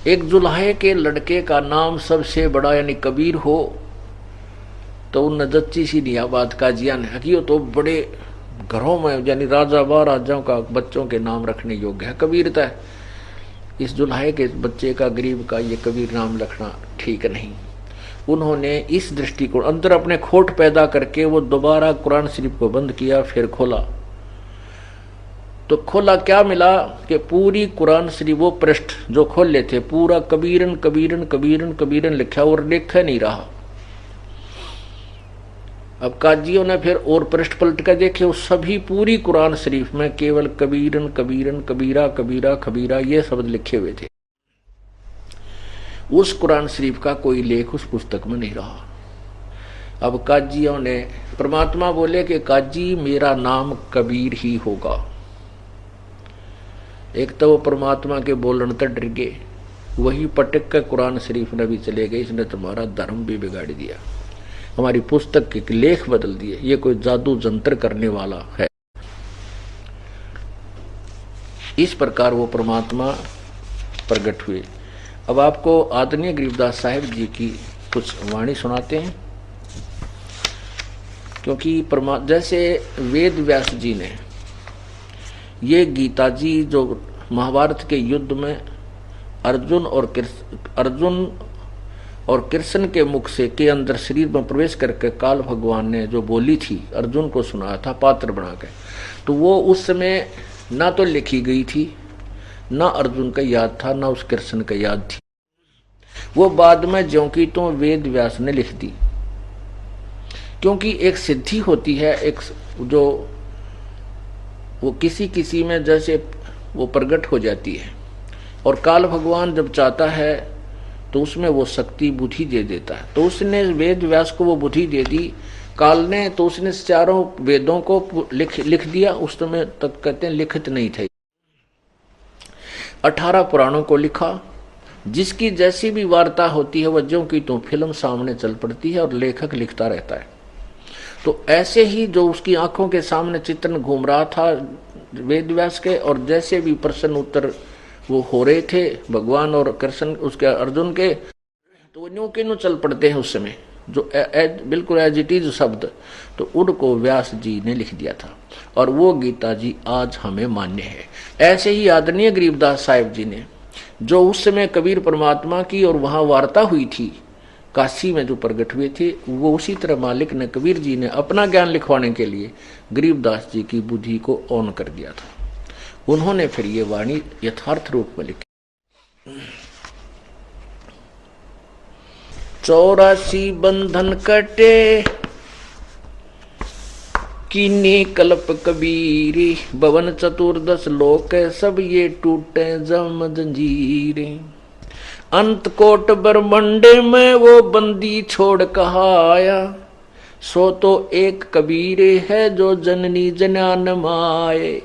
एक जुल्हे के लड़के का नाम सबसे बड़ा यानी कबीर हो तो नजच्ची सी नियाबाद काजिया ने कि तो बड़े घरों में यानी राजा महाराजाओं का बच्चों के नाम रखने योग्य है, कबीरता है। इस जुल्हे के बच्चे का, गरीब का ये कबीर नाम रखना ठीक नहीं। उन्होंने इस दृष्टिकोण अंदर अपने खोट पैदा करके वो दोबारा कुरान शरीफ को बंद किया, फिर खोला तो खोला क्या मिला कि पूरी कुरान शरीफ वो पृष्ठ जो खोल लेते पूरा कबीरन कबीरन कबीरन कबीरन लिखा और लिखा नहीं रहा। अब काजियों ने फिर और पृष्ठ पलट कर देखे, उस सभी पूरी कुरान शरीफ में केवल कबीरन कबीरन कबीरा कबीरा खबीरा ये शब्द लिखे हुए थे। उस कुरान शरीफ का कोई लेख उस पुस्तक में नहीं रहा। अब काजियों ने, परमात्मा बोले कि काजी मेरा नाम कबीर ही होगा। एक तो वो परमात्मा के बोलने तक डर गए, वही पटक कर कुरान शरीफ में भी चले गए, इसने तुम्हारा धर्म भी बिगाड़ दिया, हमारी पुस्तक के लेख बदल दिए, ये कोई जादू जंतर करने वाला है। इस प्रकार वो परमात्मा प्रकट हुए। अब आपको आदरणीय गरीबदास साहिब जी की कुछ वाणी सुनाते हैं, क्योंकि जैसे वेद व्यास जी ने ये गीता जी जो महाभारत के युद्ध में अर्जुन और कृष्ण के मुख से के अंदर शरीर में प्रवेश करके काल भगवान ने जो बोली थी, अर्जुन को सुनाया था पात्र बना के, तो वो उस समय ना तो लिखी गई थी, ना अर्जुन का याद था, ना उस कृष्ण का याद थी। वो बाद में ज्यों की तो वेद व्यास ने लिख दी। क्योंकि एक सिद्धि होती है, एक जो वो किसी में जैसे वो प्रकट हो जाती है। और काल भगवान जब चाहता है तो उसमें वो शक्ति बुद्धि दे देता है। तो उसने वेद व्यास को वो बुद्धि दे दी काल ने, तो उसने चारों वेदों को लिख दिया। उस समय तक कहते हैं लिखित नहीं थे, 18 पुराणों को लिखा। जिसकी जैसी भी वार्ता होती है वह ज्यों की तो फिल्म सामने चल पड़ती है और लेखक लिखता रहता है। तो ऐसे ही जो उसकी आंखों के सामने चित्रण घूम रहा था वेद व्यास के, और जैसे भी प्रश्न उत्तर वो हो रहे थे भगवान और कृष्ण उसके अर्जुन के, तो वो न्यू के न्यू चल पड़ते हैं उस समय, जो बिल्कुल एज इट इज शब्द, तो उनको व्यास जी ने लिख दिया था। और वो गीता जी आज हमें मान्य है। ऐसे ही आदरणीय गरीबदास साहिब जी ने, जो उस समय कबीर परमात्मा की और वहाँ वार्ता हुई थी काशी में जो प्रकट हुए थे, वो उसी तरह मालिक ने कबीर जी ने अपना ज्ञान लिखवाने के लिए गरीबदास जी की बुद्धि को ऑन कर दिया था। उन्होंने फिर ये वाणी यथार्थ रूप में लिखी। 84 बंधन कटे कीने कल्प कबीरे, भवन चतुर्दश लोक सब ये टूटे जम जंजीरे। अंत कोट ब्रह्मंडे में वो बंदी छोड़ कहाया, सो तो एक कबीरे है जो जननी जनान माए।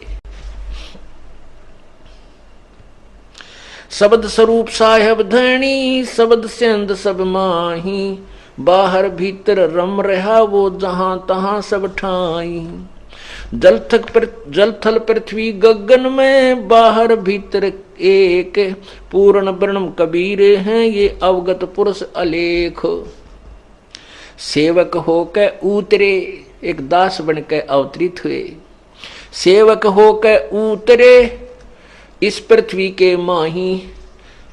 शब्द स्वरूप साहेब धनी शब्द सेंद सब माही, बाहर भीतर रम रहा वो जहां तहां सब ठाई। जल थल पृथ्वी गगन में बाहर भीतर एक, पूर्ण ब्रह्म कबीर हैं ये अवगत पुरुष अलेख। सेवक होके उतरे, एक दास बन के अवतरित हुए। सेवक होके उतरे इस पृथ्वी के माही,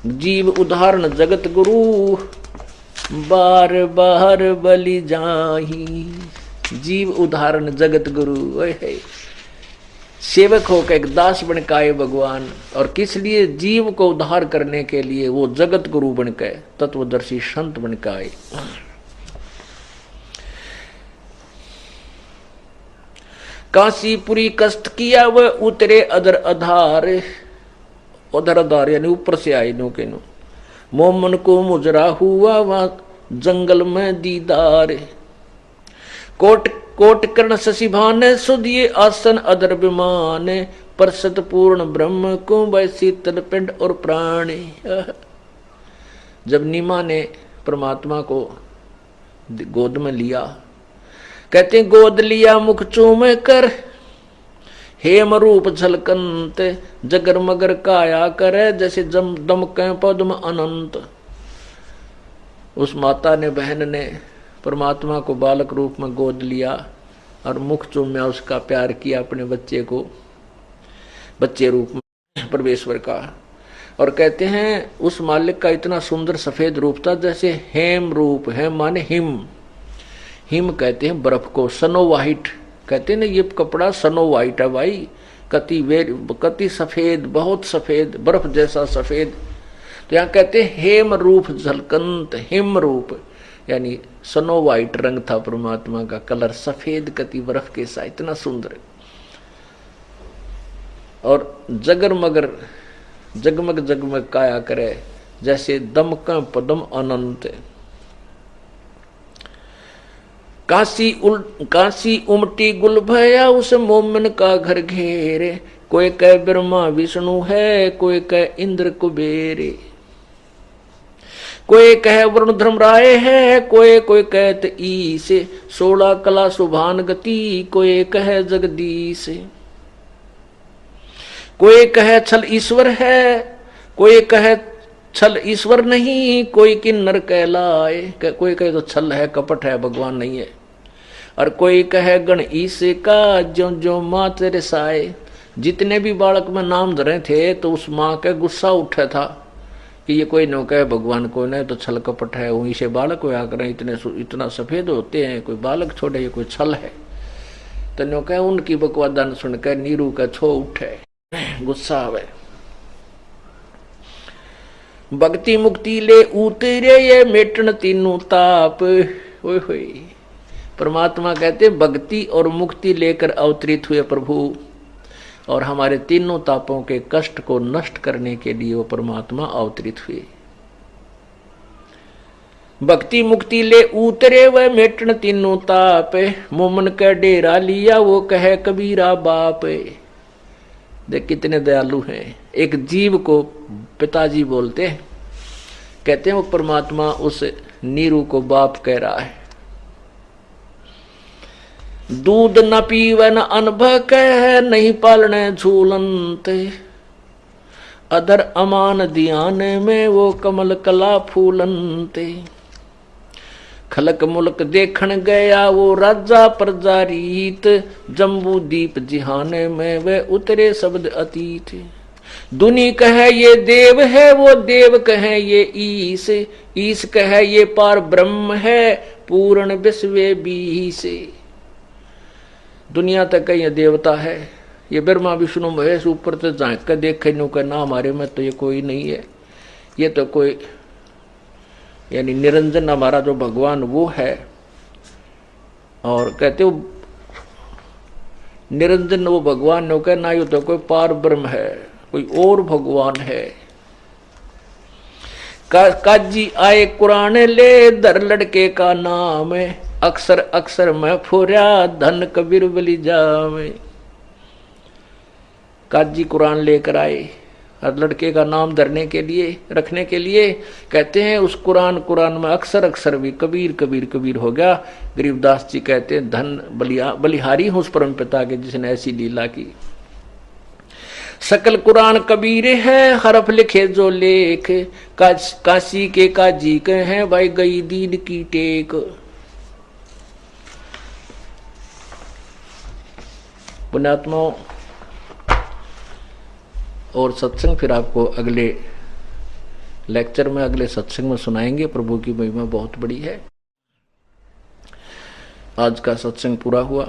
जीव उदाहरण जगत गुरु बार बार बलि जाही। जीव उदाहरण जगत गुरु है। सेवक होकर एक दास बन के आए भगवान, और किस लिए? जीव को उद्धार करने के लिए वो जगत गुरु बन के तत्वदर्शी संत बन के आए। काशीपुरी कष्ट किया वह उतरे अदर आधार, उधर आधार यानी ऊपर से आए नो के नो। मोमन को मुजरा हुआ वहां जंगल में दीदार, कोट कोट कर्ण शशिभान सुधिये आसन अदर विमान, परसत पूर्ण ब्रह्म को वै शीतल पिंड और प्राण। जब नीमा ने परमात्मा को गोद में लिया, कहते हैं गोद लिया मुख चूम कर, हेम रूप झलकंत जगर मगर काया करे, जैसे दमके पद्म अनंत। उस माता ने बहन ने परमात्मा को बालक रूप में गोद लिया और मुख चूम्या, उसका प्यार किया अपने बच्चे को बच्चे रूप में परमेश्वर का। और कहते हैं उस मालिक का इतना सुंदर सफेद रूप था जैसे हेम रूप, हेम माने हिम, हिम कहते हैं बर्फ को, सनो वाइट कहते हैं ना, ये कपड़ा सनो वाइट है भाई, कति सफेद, बहुत सफेद, बर्फ जैसा सफेद। तो यहाँ कहते हैं हेम रूप झलकंत, हिम रूप यानी सनो वाइट रंग था परमात्मा का, कलर सफेद कति बर्फ के साथ, इतना सुंदर। और जगर मगर जगमग जगमग काया करे, जैसे दमका पदम अनंत। काशी उमटी गुल भया उस मोमन का घर घेरे, कोई कह ब्रह्मा विष्णु है, कोई कह इंद्र कुबेरे, कोई कह वरुण धर्मराय है, कोई कहत ईश, 16 कला सुभान गति, कोई कह जगदीश। कोई कह छल ईश्वर है, कोई कह छल ईश्वर नहीं, कोई किन्नर कहलाए, कोई कहे तो छल है कपट है भगवान नहीं है। और कोई कहे गण ईश का जो जो माँ तेरे साए। जितने भी बालक में नाम धरे थे तो उस माँ का गुस्सा उठा था कि ये कोई न कहे भगवान को, नहीं तो छल कपट है, वहीं से बालक हुआ करें, इतना सफेद होते हैं, कोई बालक छोड़े, ये कोई छल है। तो नो कहे उनकी बकवादन सुनकर नीरू का छो उठे, गुस्सा आवे। भक्ति मुक्ति ले उतरे ये मेटन तीनों ताप। ओए होए, परमात्मा कहते भक्ति और मुक्ति लेकर अवतरित हुए प्रभु, और हमारे तीनों तापों के कष्ट को नष्ट करने के लिए वो परमात्मा अवतरित हुए। भक्ति मुक्ति ले उतरे वह मेटन तीनों ताप, मोमन का डेरा लिया वो कहे कबीरा बाप। देख कितने दयालु हैं। एक जीव को पिताजी बोलते हैं, कहते हैं वो परमात्मा उस नीरू को बाप कह रहा है। दूध न पीवे न अनुभव कह, नहीं पालने झूलनते, अधर अमान ध्यान में वो कमल कला फूलनते। खलक मुल्क देखण गया वो राजा प्रजा रीत, जम्बू दीप जिहाने में वे उतरे शब्द अतीत। दुनी कहे ये देव है वो देव कहे ये ईस, ईस कहे ये पार ब्रह्म है पूर्ण विश्व बीस। दुनिया तक ये देवता है, ये ब्रह्मा विष्णु महेश ऊपर से झांक कर देखे नु करना हमारे में तो ये कोई नहीं है, ये तो कोई यानी निरंजन हमारा जो भगवान वो है। और कहते हो निरंजन वो भगवान नो कहना, ये तो कोई पार ब्रह्म है, कोई और भगवान है। काजी आए कुरान ले दर लड़के का नाम, अक्सर अक्सर मैं फुर्या धन कबीर बलि जावे। काजी कुरान लेकर आए हर लड़के का नाम धरने के लिए रखने के लिए। कहते हैं उस कुरान में अक्सर अक्सर भी कबीर कबीर कबीर हो गया। गरीबदास जी कहते हैं धन बलिहारी हूं उस परम पिता के जिसने ऐसी लीला की। सकल कुरान कबीर है हरफ लिखे जो लेख, काशी के काजी के हैं भाई गई दीन की टेक। पुण्यात्माओं और सत्संग फिर आपको अगले लेक्चर में अगले सत्संग में सुनाएंगे। प्रभु की महिमा बहुत बड़ी है। आज का सत्संग पूरा हुआ।